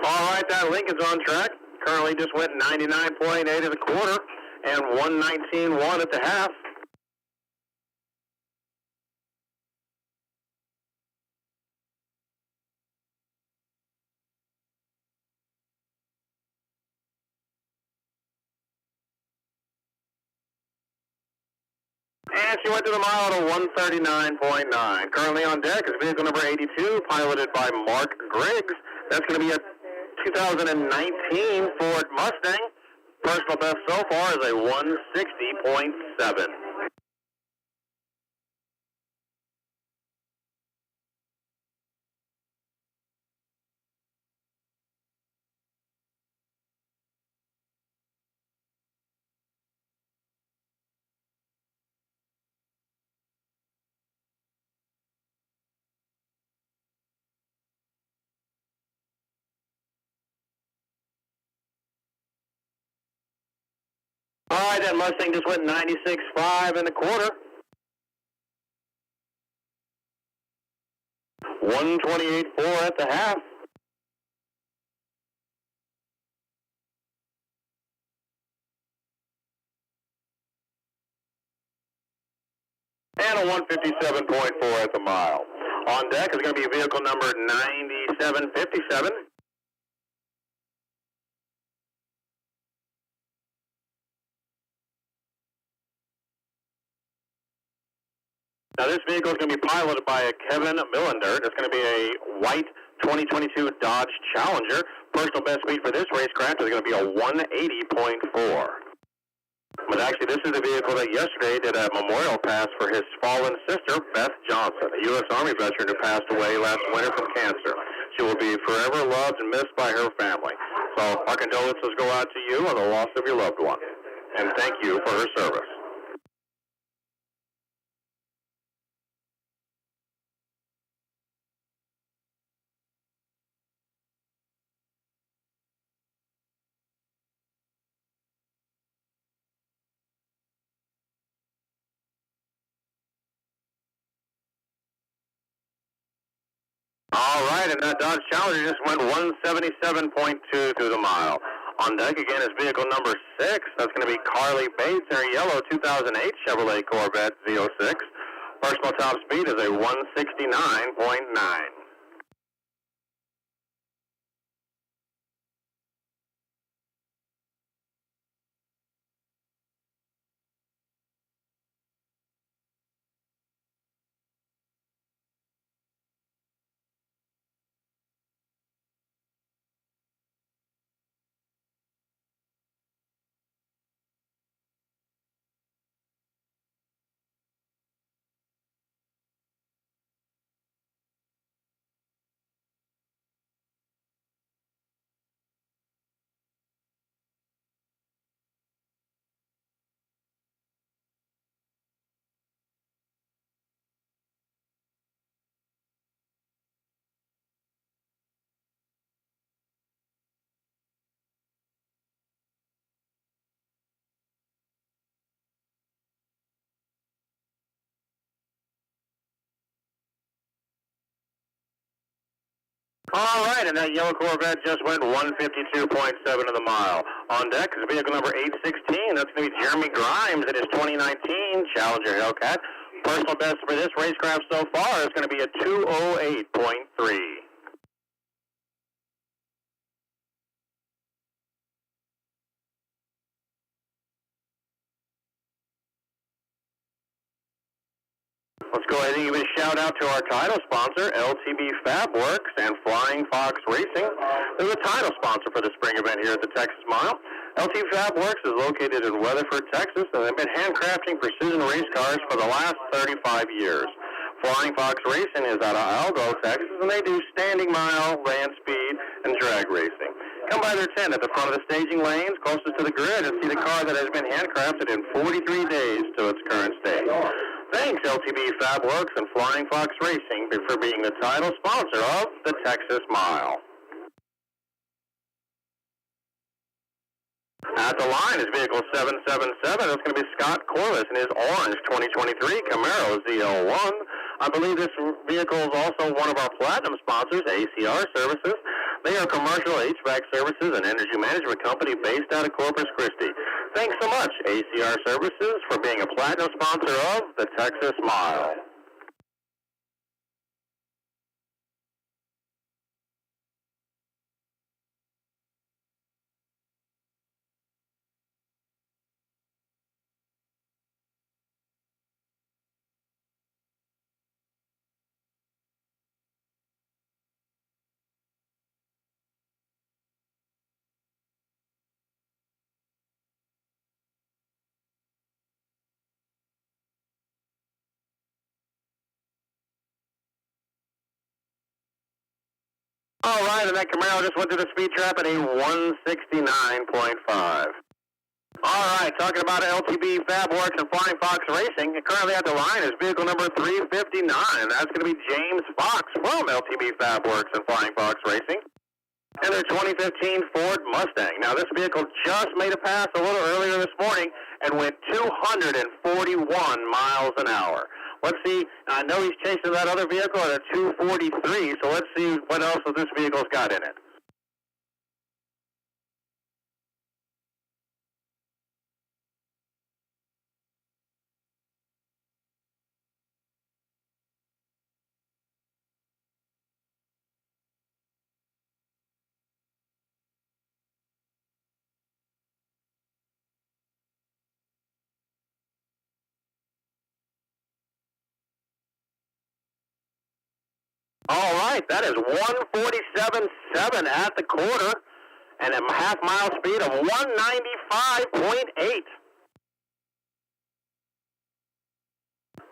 All right, that Lincoln's on track. Currently just went 99.8 at the quarter and 119.1 at the half. And she went to the mile at a 139.9. Currently on deck is vehicle number 82, piloted by Mark Griggs. That's going to be a 2019 Ford Mustang. Personal best so far is a 160.7. All right, that Mustang just went 96.5 in the quarter. 128.4 at the half. And a 157.4 at the mile. On deck is going to be vehicle number 9757. Now this vehicle is going to be piloted by a Kevin Millender. It's going to be a white 2022 Dodge Challenger. Personal best speed for this racecraft is going to be a 180.4. But actually, this is the vehicle that yesterday did a memorial pass for his fallen sister, Beth Johnson, a U.S. Army veteran who passed away last winter from cancer. She will be forever loved and missed by her family. So our condolences go out to you on the loss of your loved one. And thank you for her service. All right, and that Dodge Challenger just went 177.2 through the mile. On deck again is vehicle number 6. That's going to be Carly Bates in her yellow 2008 Chevrolet Corvette Z06. Personal top speed is a 169.9. All right, and that yellow Corvette just went 152.7 to the mile. On deck is vehicle number 816. That's going to be Jeremy Grimes in his 2019 Challenger Hellcat. Personal best for this racecraft so far is going to be a 208.3. Let's go ahead and give a shout out to our title sponsor, LTB Fab Works and Flying Fox Racing. They're the title sponsor for the spring event here at the Texas Mile. LTB Fab Works is located in Weatherford, Texas, and they've been handcrafting precision race cars for the last 35 years. Flying Fox Racing is out of Algo, Texas, and they do standing mile, land speed, and drag racing. Come by their tent at the front of the staging lanes, closest to the grid, and see the car that has been handcrafted in 43 days to its current state. Thanks, LTB Fab Works and Flying Fox Racing, for being the title sponsor of the Texas Mile. At the line is vehicle 777. That's going to be Scott Corliss in his orange 2023 Camaro ZL1. I believe this vehicle is also one of our platinum sponsors, ACR Services. They are a commercial HVAC services and energy management company based out of Corpus Christi. Thanks so much, ACR Services, for being a platinum sponsor of the Texas Mile. All right, and that Camaro just went to the speed trap at a 169.5. All right, talking about LTB Fab Works and Flying Fox Racing, and currently at the line is vehicle number 359. That's going to be James Fox from LTB Fab Works and Flying Fox Racing, and their 2015 Ford Mustang. Now, this vehicle just made a pass a little earlier this morning and went 241 miles an hour. Let's see, I know he's chasing that other vehicle at a 243, so let's see what else this vehicle's got in it. All right, that is 147.7 at the quarter and a half-mile speed of 195.8.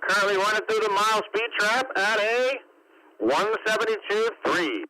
Currently running through the mile speed trap at a 172.3.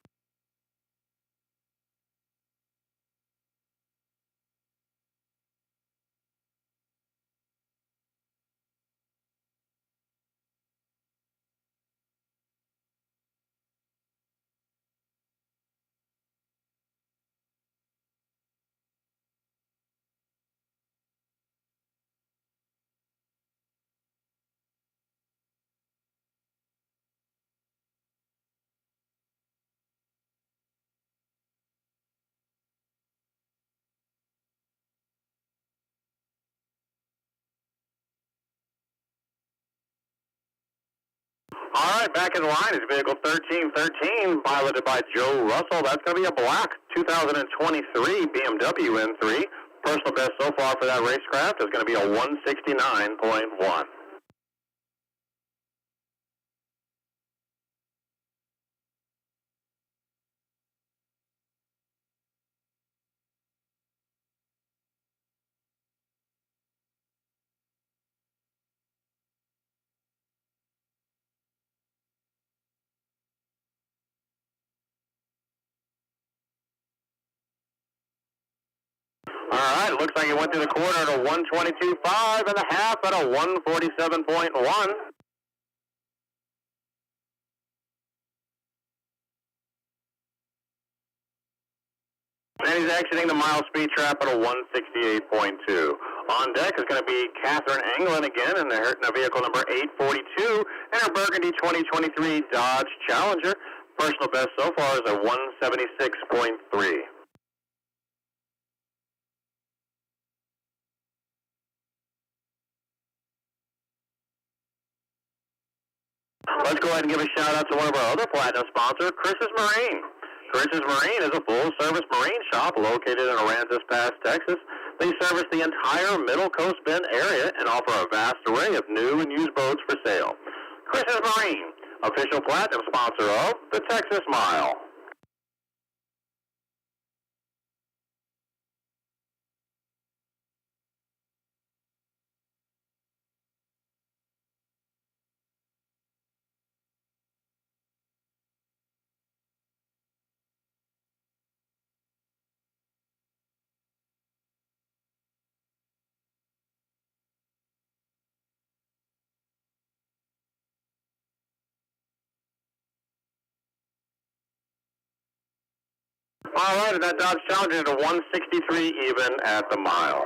All right, back in the line is vehicle 1313, piloted by Joe Russell. That's going to be a black 2023 BMW M3. Personal best so far for that racecraft is going to be a 169.1. All right, it looks like it went through the quarter at a 122.5 and a half at a 147.1. And he's exiting the mile speed trap at a 168.2. On deck is going to be Catherine Anglin again in the vehicle number 842 and her Burgundy 2023 Dodge Challenger. Personal best so far is a 176.3. Let's go ahead and give a shout out to one of our other platinum sponsors, Chris's Marine. Chris's Marine is a full-service marine shop located in Aransas Pass, Texas. They service the entire Middle Coast Bend area and offer a vast array of new and used boats for sale. Chris's Marine, official platinum sponsor of the Texas Mile. All right, and that Dodge Challenger is a 163 even at the mile.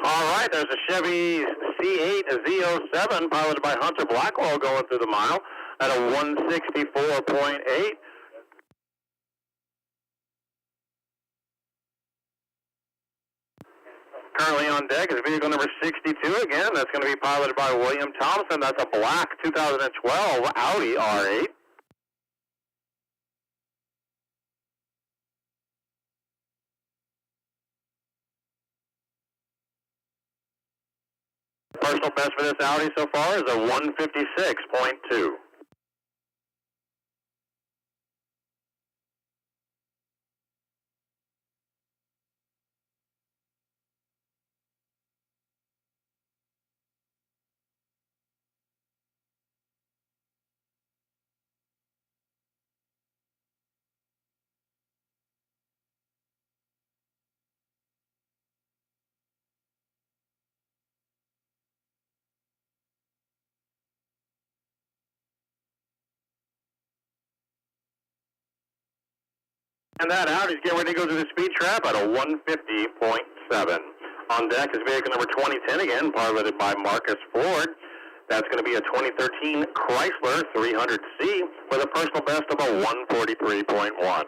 All right, there's a Chevy C8 Z07 piloted by Hunter Blackwell going through the mile. at a 164.8. Currently on deck is vehicle number 62 again. That's going to be piloted by William Thompson. That's a black 2012 Audi R8. Personal best for this Audi so far is a 156.2. And that Audi's getting ready to go to the speed trap at a 150.7. On deck is vehicle number 2010 again, piloted by Marcus Ford. That's going to be a 2013 Chrysler 300C with a personal best of a 143.1.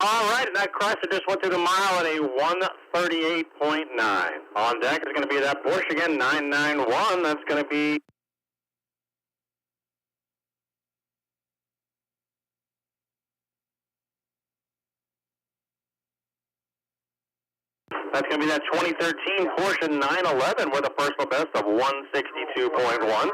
All right, and that Chrysler just went through the mile at a 138.9. On deck is going to be that Porsche again, 991. That's going to be that 2013 Porsche 911 with a personal best of 162.1.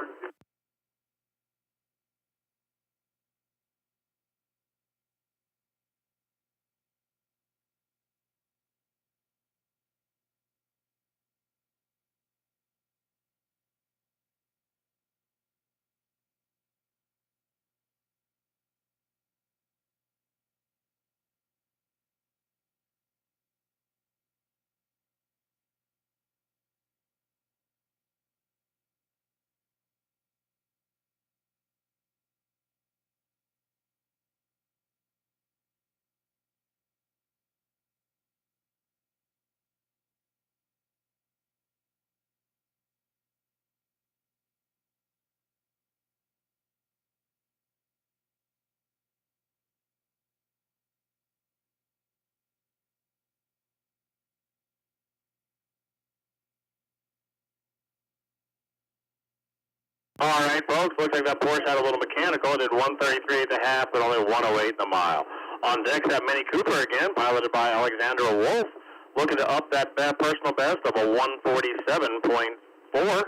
All right, folks, looks like that Porsche had a little mechanical. It did 133.5, but only 108 in the mile. On deck, that Mini Cooper again, piloted by Alexandra Wolf, looking to up that personal best of a 147.4.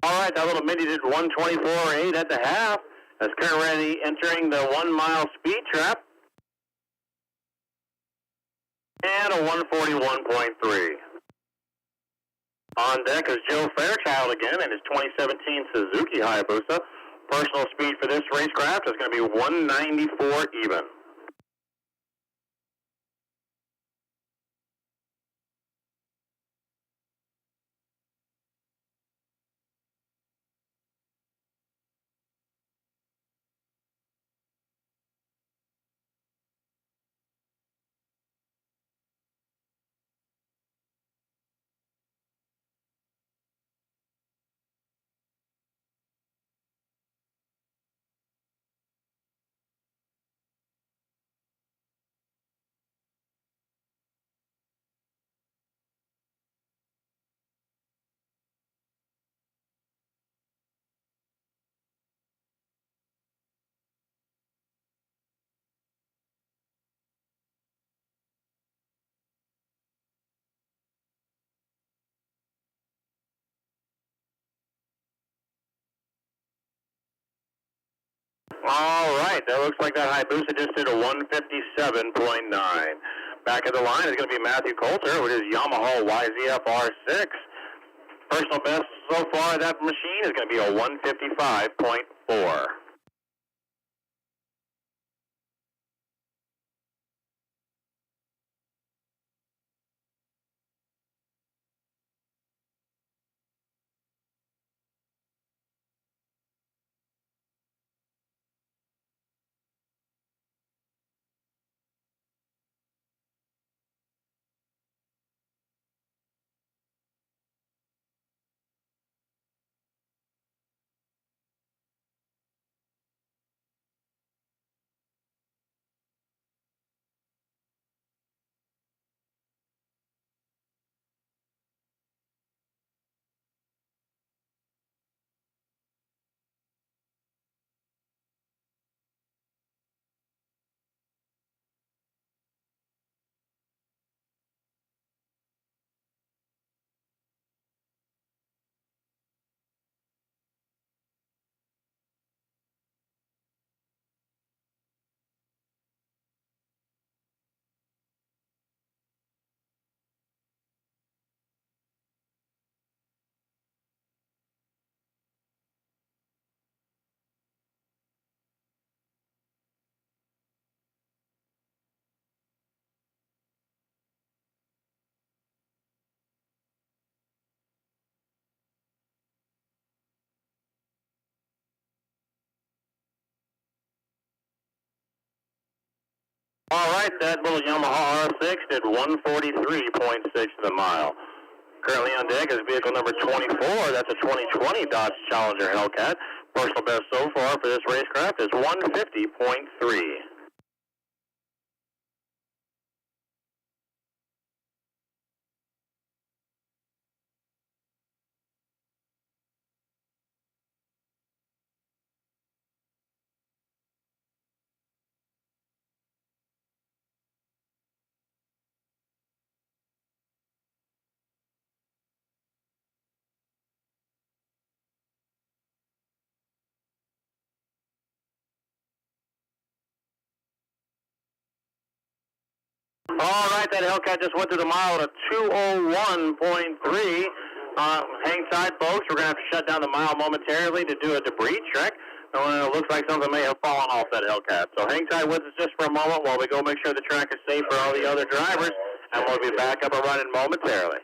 All right, that little mini did 124.8 at the half. That's currently entering the 1 mile speed trap. And a 141.3. On deck is Joe Fairchild again in his 2017 Suzuki Hayabusa. Personal speed for this racecraft is going to be 194 even. All right, that looks like that Hayabusa just did a 157.9. Back of the line is going to be Matthew Coulter with his Yamaha YZF R6. Personal best so far of that machine is going to be a 155.4. All right, that little Yamaha R6 did 143.6 to the mile. Currently on deck is vehicle number 24. That's a 2020 Dodge Challenger Hellcat. Personal best so far for this racecraft is 150.3. All right, that Hellcat just went through the mile at a 201.3. Hang tight, folks. We're going to have to shut down the mile momentarily to do a debris check. It looks like something may have fallen off that Hellcat. So hang tight with us just for a moment while we go make sure the track is safe for all the other drivers, and we'll be back up and running momentarily.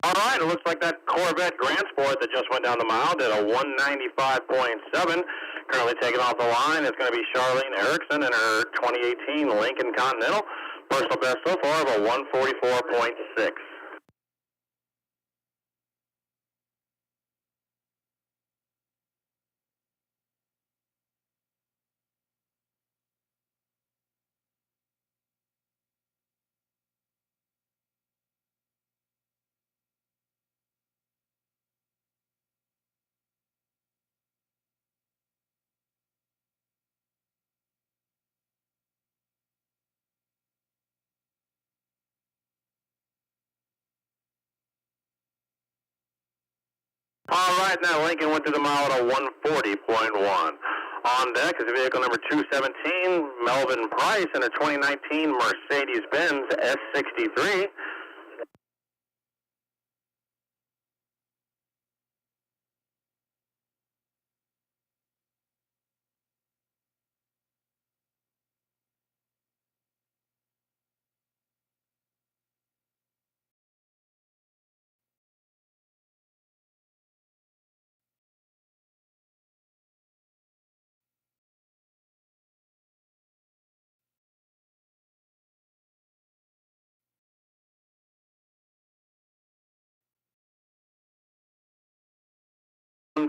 All right, it looks like that Corvette Grand Sport that just went down the mile did a 195.7. Currently taking off the line is going to be Charlene Erickson in her 2018 Lincoln Continental. Personal best so far of a 144.6. All right, now Lincoln went through the mile at a 140.1. On deck is vehicle number 217, Melvin Price, in a 2019 Mercedes-Benz S63. And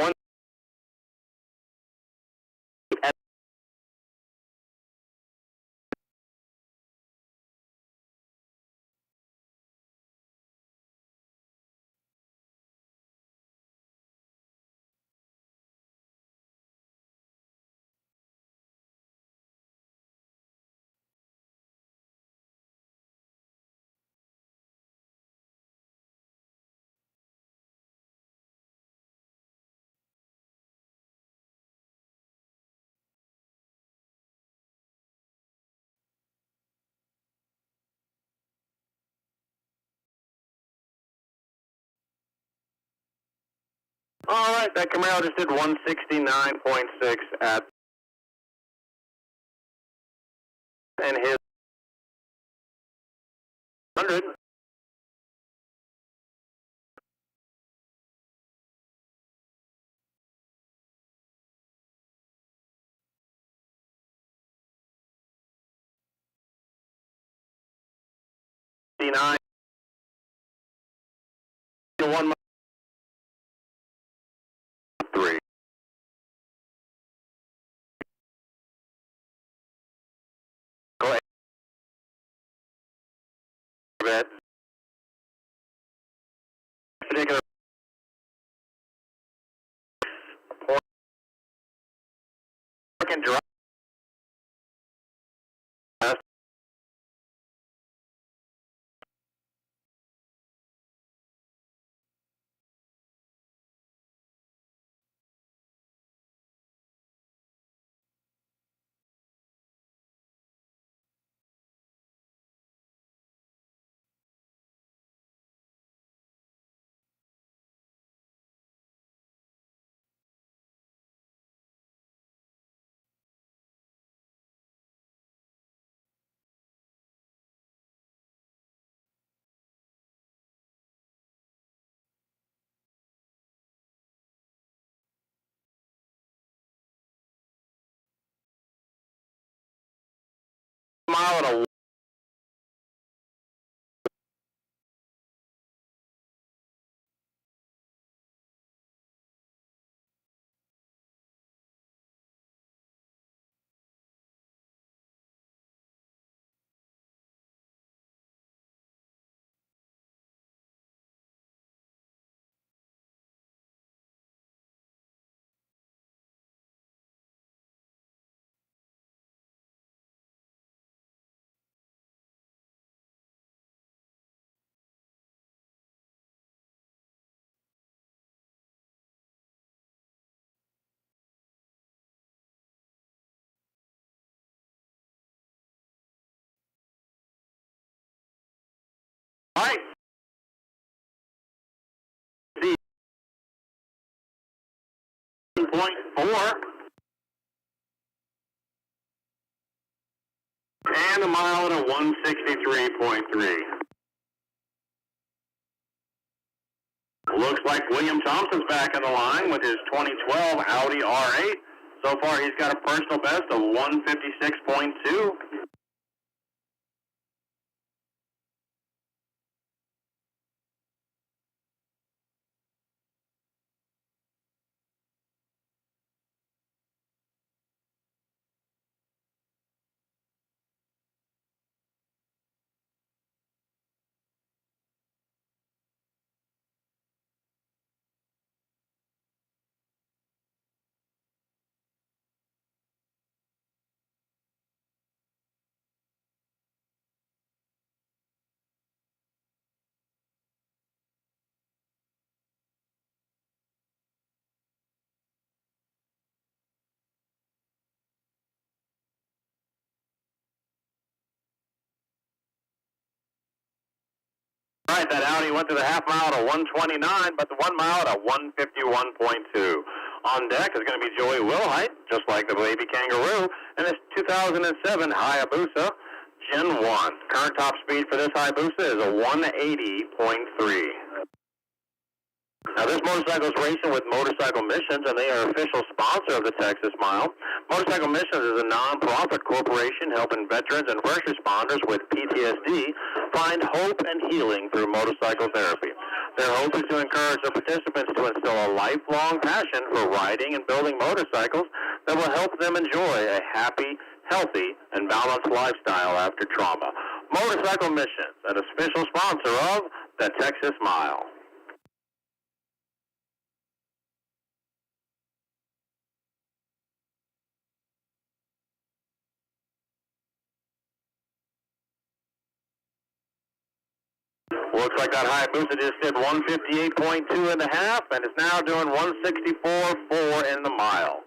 one at all right, that Camaro just did 169.6 at and his 100. Nine to 1 3. Go ahead, Corvette. Particular park and drive. 1 mile at a .4 and a mile at a 163.3. Looks like William Thompson's back in the line with his 2012 Audi R8. So far, he's got a personal best of 156.2. All right, that Audi went to the half mile at a 129, but the 1 mile at a 151.2. On deck is going to be Joey Wilhite, just like the baby kangaroo, and this 2007 Hayabusa Gen 1. Current top speed for this Hayabusa is a 180.3. Now, this motorcycle is racing with Motorcycle Missions, and they are official sponsor of the Texas Mile. Motorcycle Missions is a non-profit corporation helping veterans and first responders with PTSD find hope and healing through motorcycle therapy. Their hope is to encourage their participants to instill a lifelong passion for riding and building motorcycles that will help them enjoy a happy, healthy, and balanced lifestyle after trauma. Motorcycle Missions, an official sponsor of the Texas Mile. Looks like that Hayabusa just did 158.2 in the half, and is now doing 164.4 in the mile.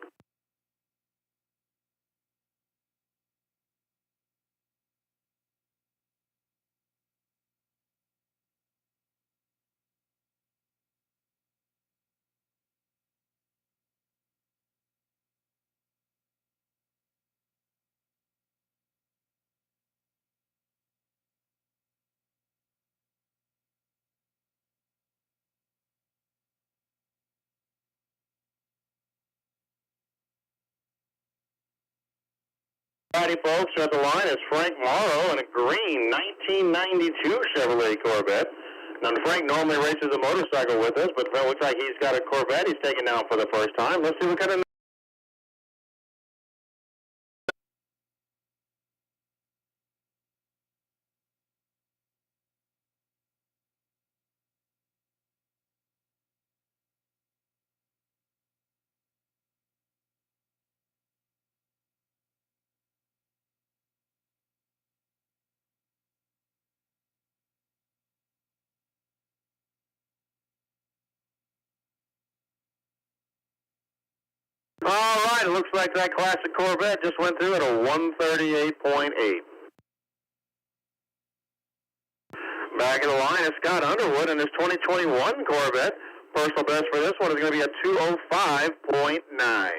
Alrighty, folks, at the line is Frank Morrow in a green 1992 Chevrolet Corvette. Now, Frank normally races a motorcycle with us, but it looks like he's got a Corvette he's taking down for the first time. Let's see what kind of... All right, it looks like that classic Corvette just went through at a 138.8. Back in the line is Scott Underwood in his 2021 Corvette. Personal best for this one is going to be a 205.9.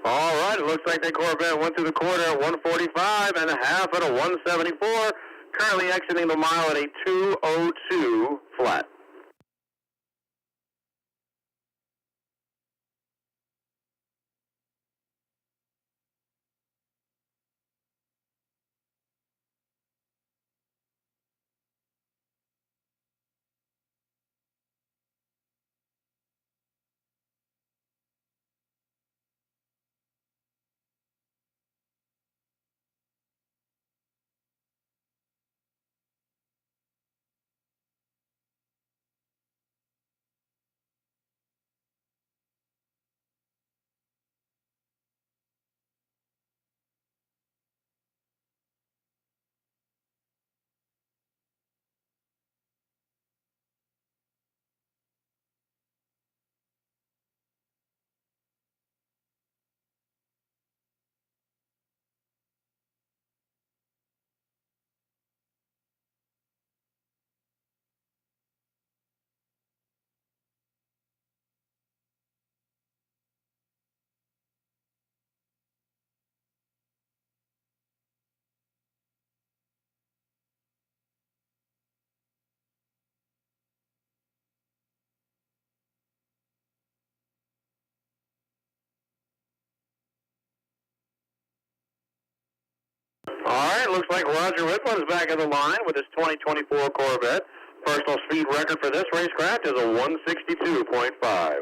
All right, it looks like that Corvette went through the quarter at 145 and a half at a 174. Currently exiting the mile at a 202 flat. All right, looks like Roger Whitman's back in the line with his 2024 Corvette. Personal speed record for this racecraft is a 162.5.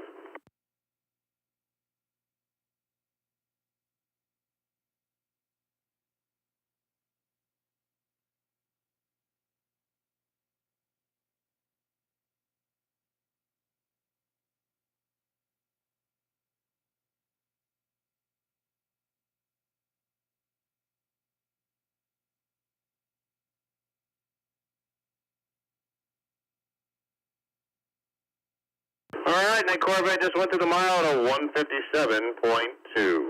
All right, that Corvette just went through the mile at a 157.2.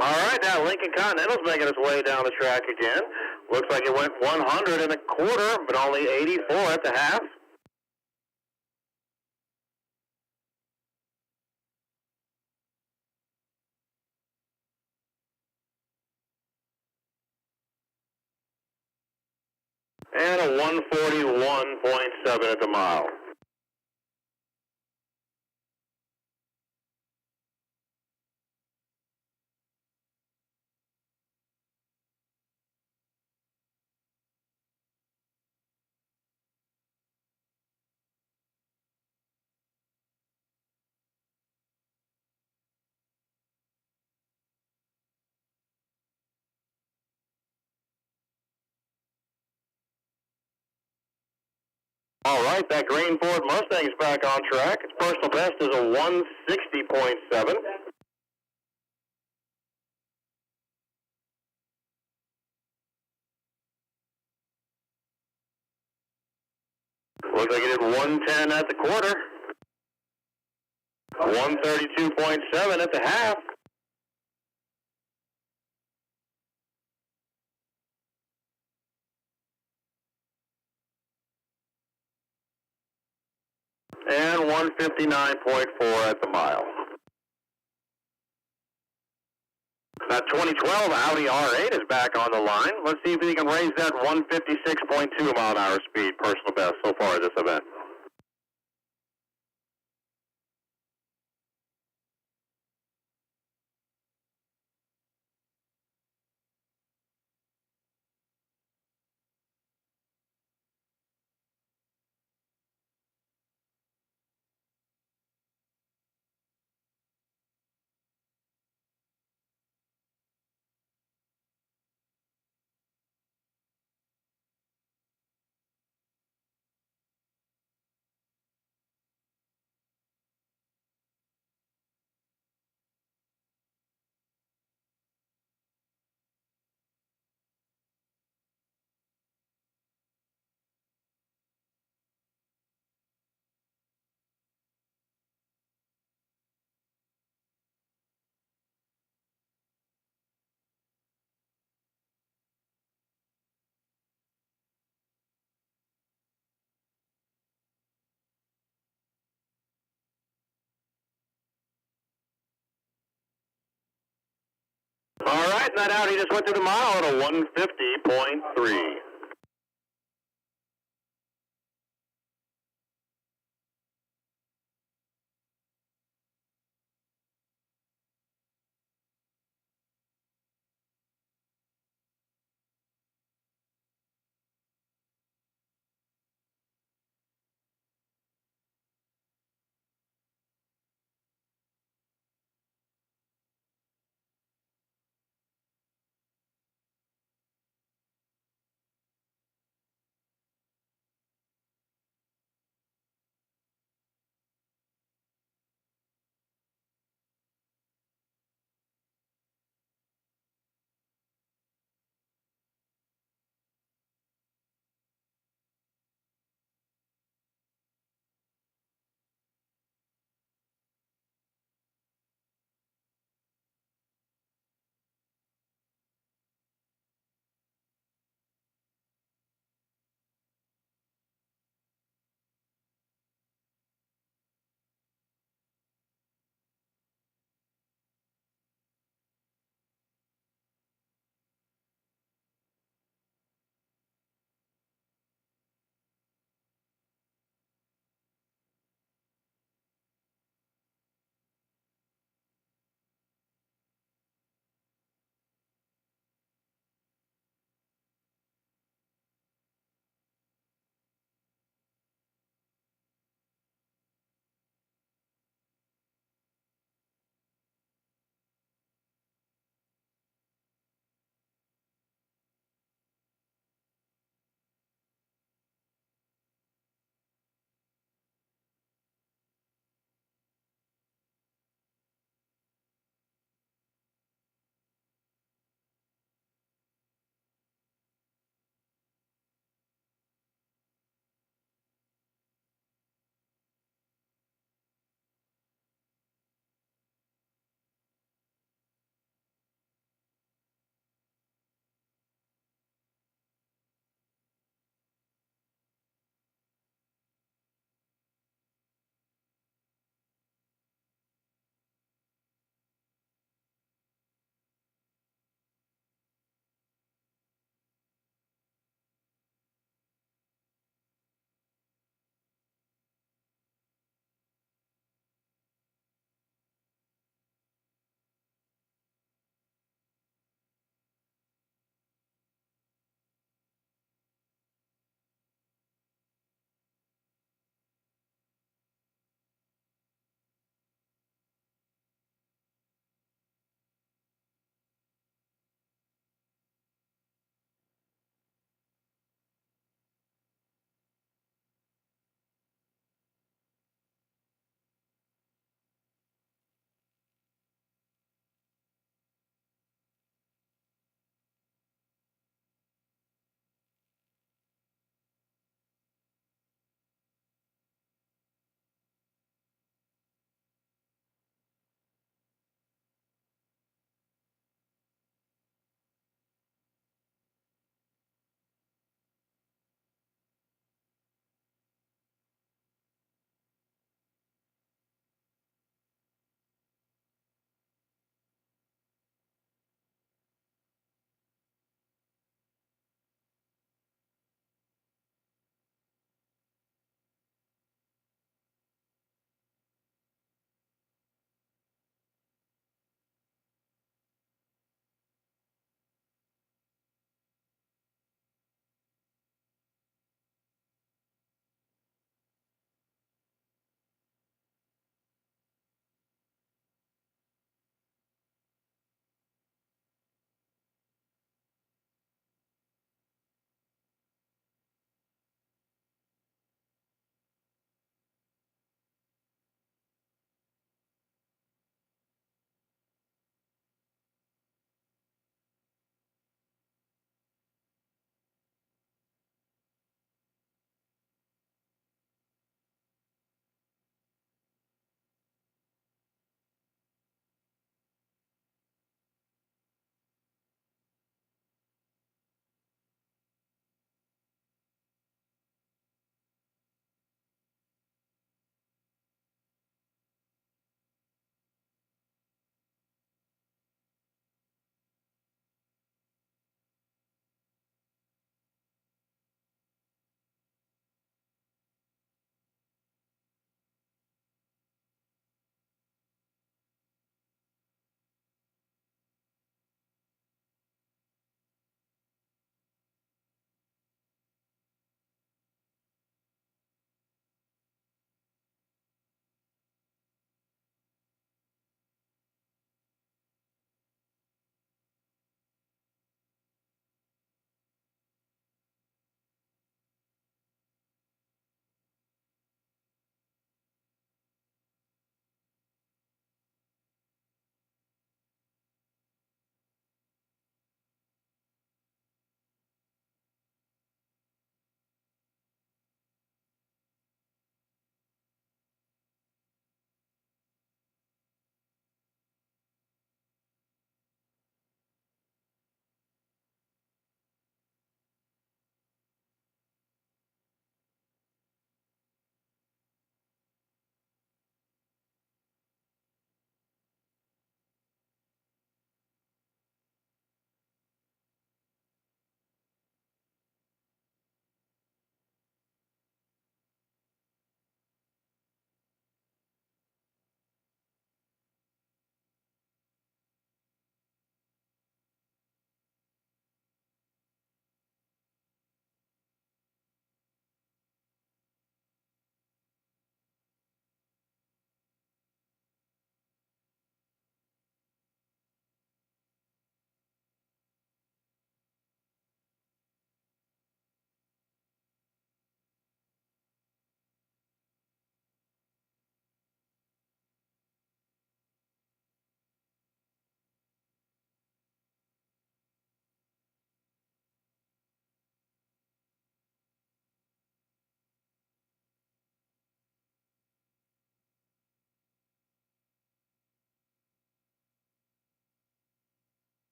All right, now Lincoln Continental's making its way down the track again. Looks like it went 100 and a quarter, but only 84 at the half. And a 141.7 at the mile. All right, that green Ford Mustang's back on track. Its personal best is a 160.7. Looks like it did 110 at the quarter. 132.7 at the half. And 159.4 at the mile. That 2012 Audi R8 is back on the line. Let's see if he can raise that 156.2 mile an hour speed, personal best so far at this event. All right, that Audi just went through the mile at a 150.3.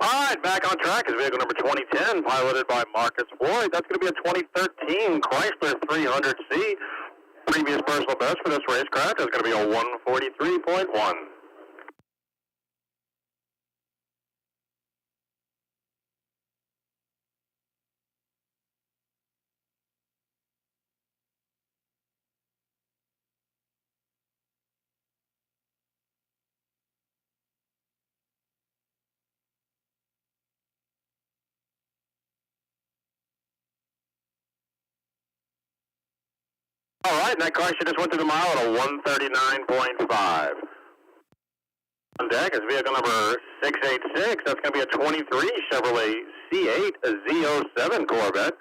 All right, back on track is vehicle number 2010, piloted by Marcus Floyd. That's going to be a 2013 Chrysler 300C. Previous personal best for this racecraft is going to be a 143.1. All right, and that car just went through the mile at a 139.5. On deck is vehicle number 686. That's going to be a 23 Chevrolet C8 Z07 Corvette.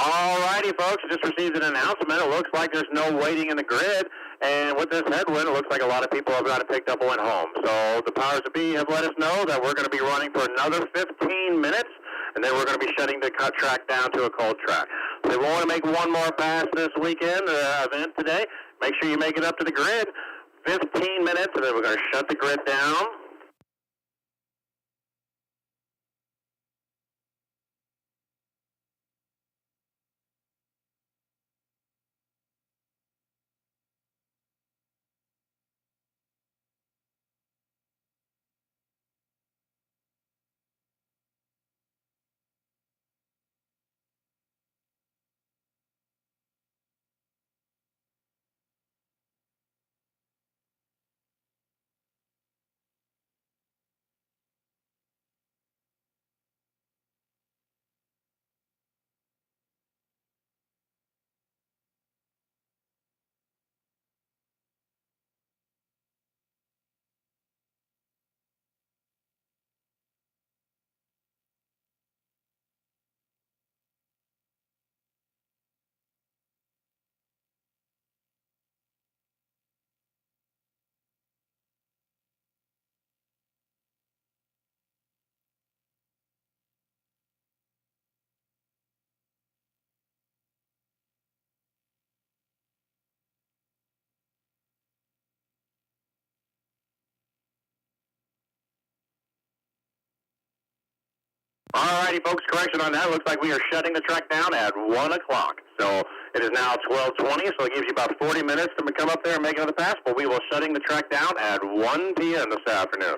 All righty, folks. Just received an announcement. It looks like there's no waiting in the grid. And with this headwind, it looks like a lot of people have got it picked up and went home. So the powers that be have let us know that we're going to be running for another 15 minutes, and then we're going to be shutting the cut track down to a cold track. So if you want to make one more pass this weekend event today, make sure you make it up to the grid. 15 minutes, and then we're going to shut the grid down. All righty, folks, correction on that. Looks like we are shutting the track down at 1 o'clock. So it is now 12:20, so it gives you about 40 minutes to come up there and make another pass, but we will shutting the track down at 1 p.m. this afternoon.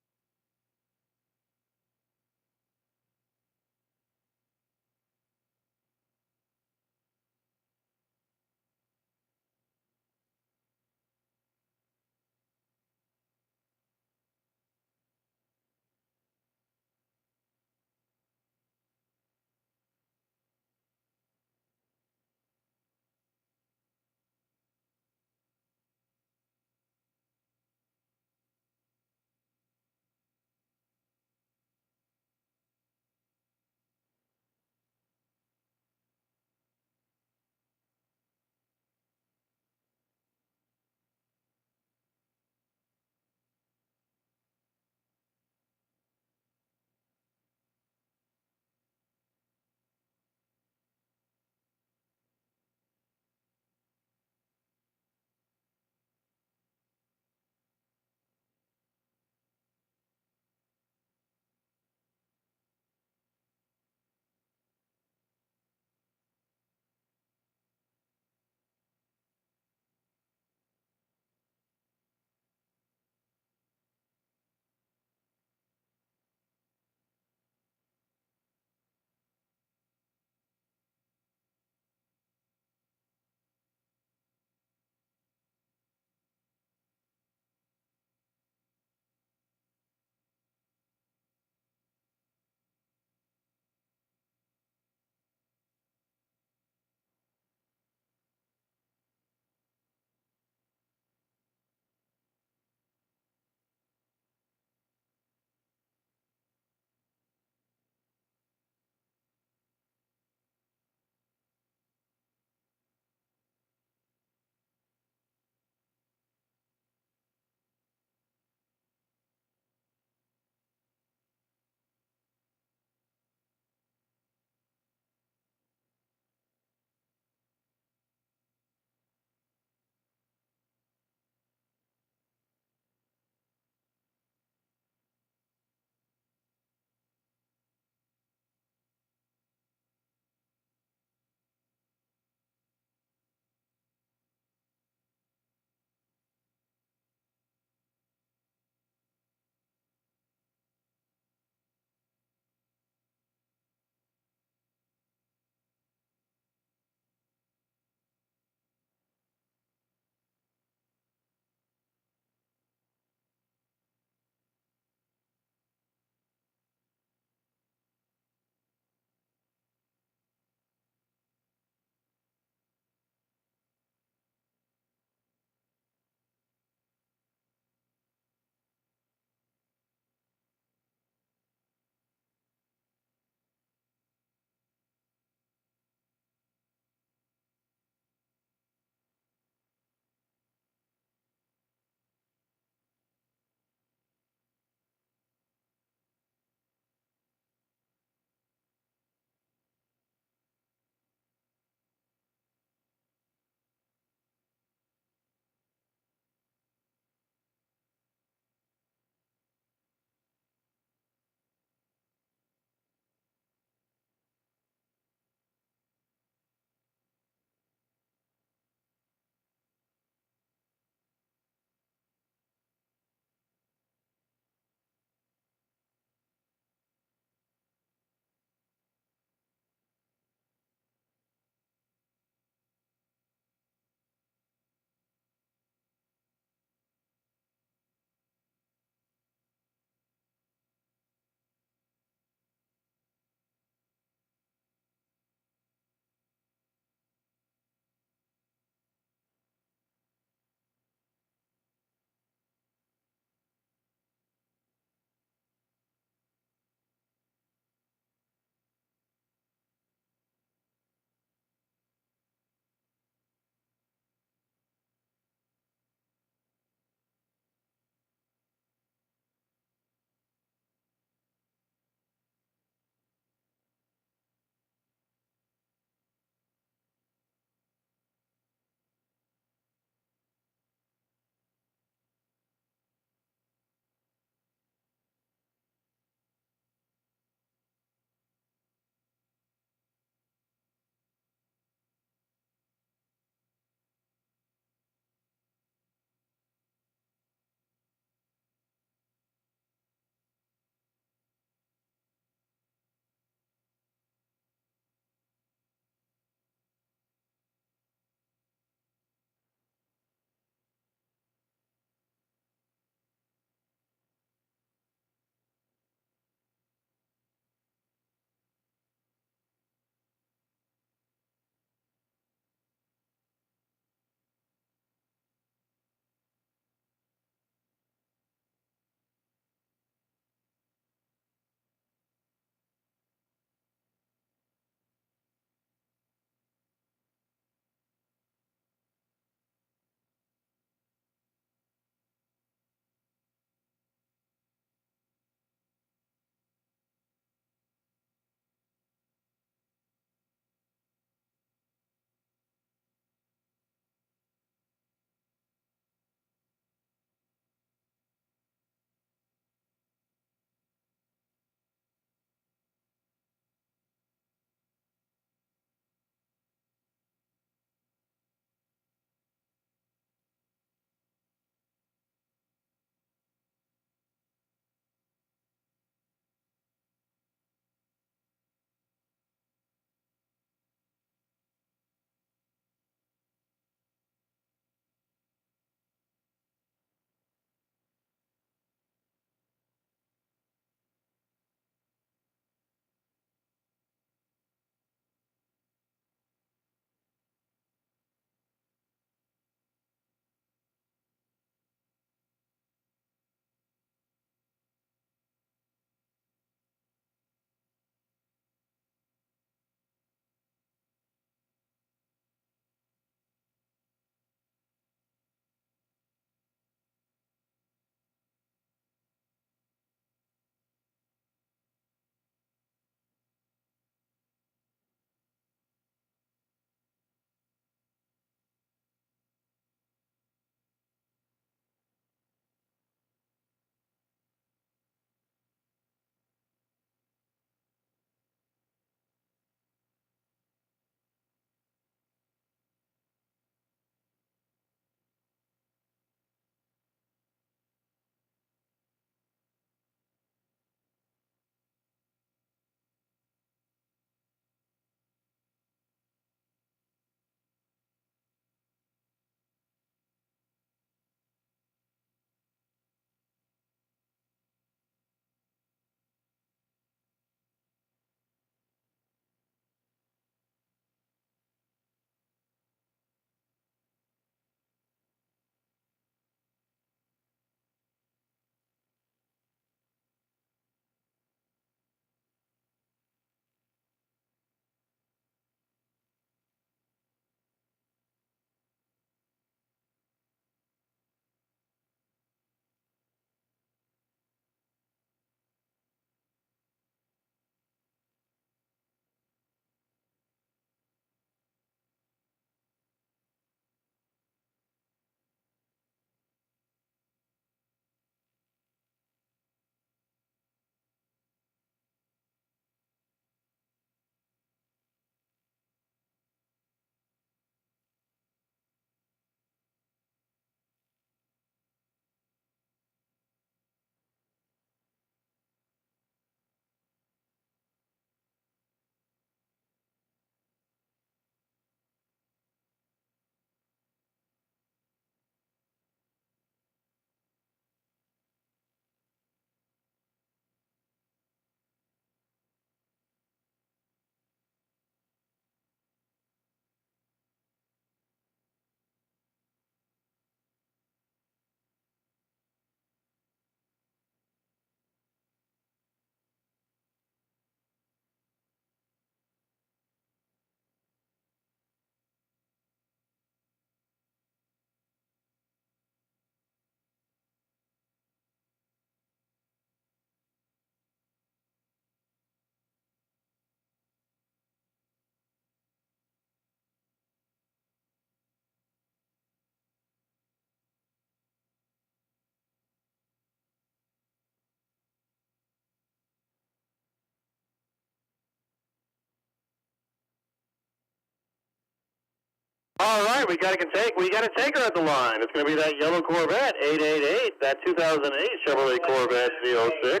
right, we got a taker at the line. It's going to be that yellow Corvette 888, that 2008 Chevrolet Corvette Z06.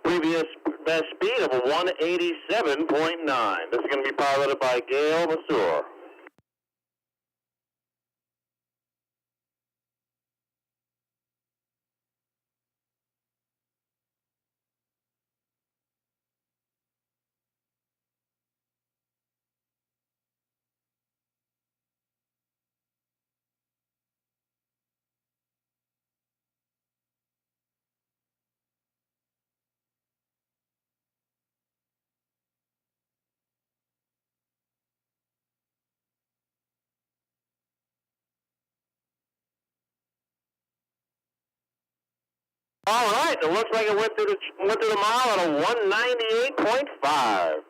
Previous best speed of a 187.9. This is going to be piloted by Gail Masur. All right, it looks like it went through the mile at a 198.5.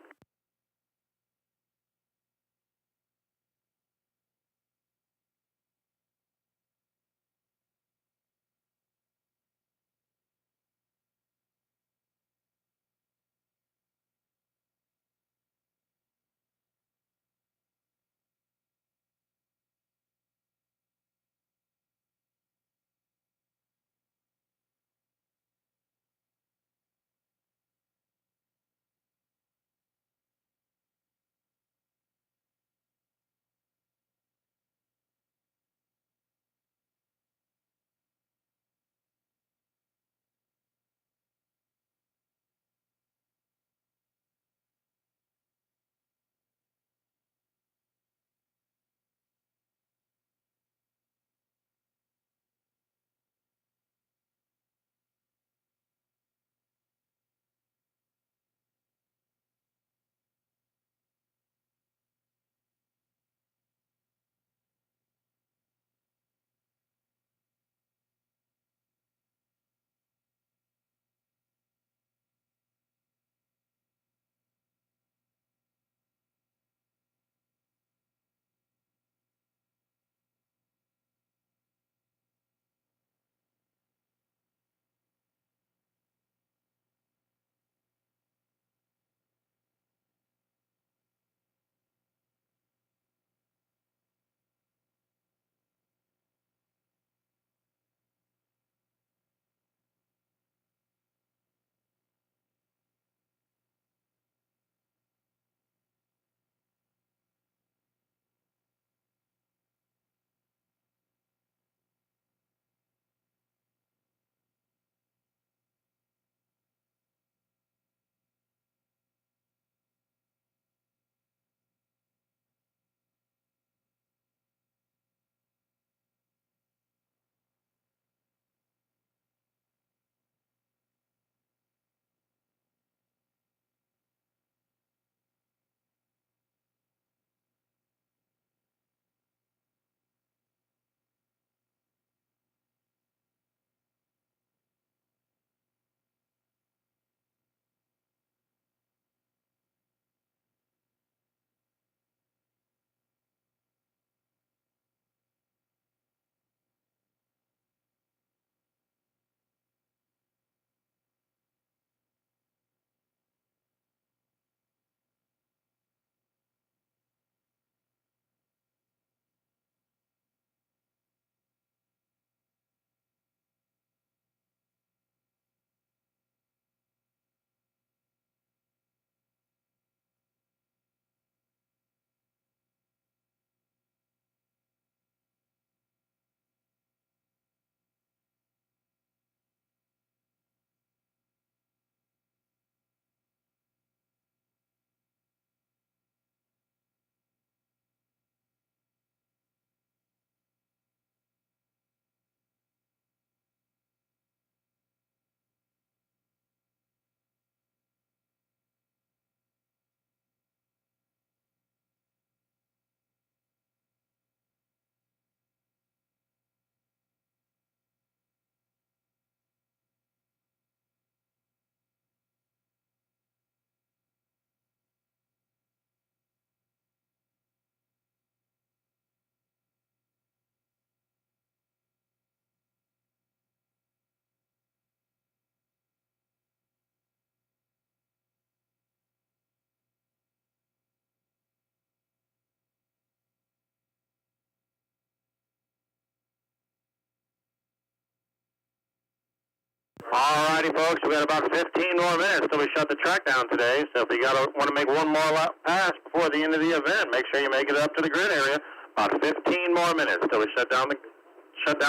Alrighty, folks, we got about 15 more minutes till we shut the track down today. So if you want to make one more lap pass before the end of the event, make sure you make it up to the grid area. About 15 more minutes till we shut down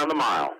the mile.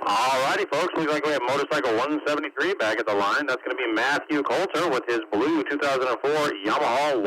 Alrighty, folks, looks like we have motorcycle 173 back at the line. That's going to be Matthew Coulter with his blue 2004 Yamaha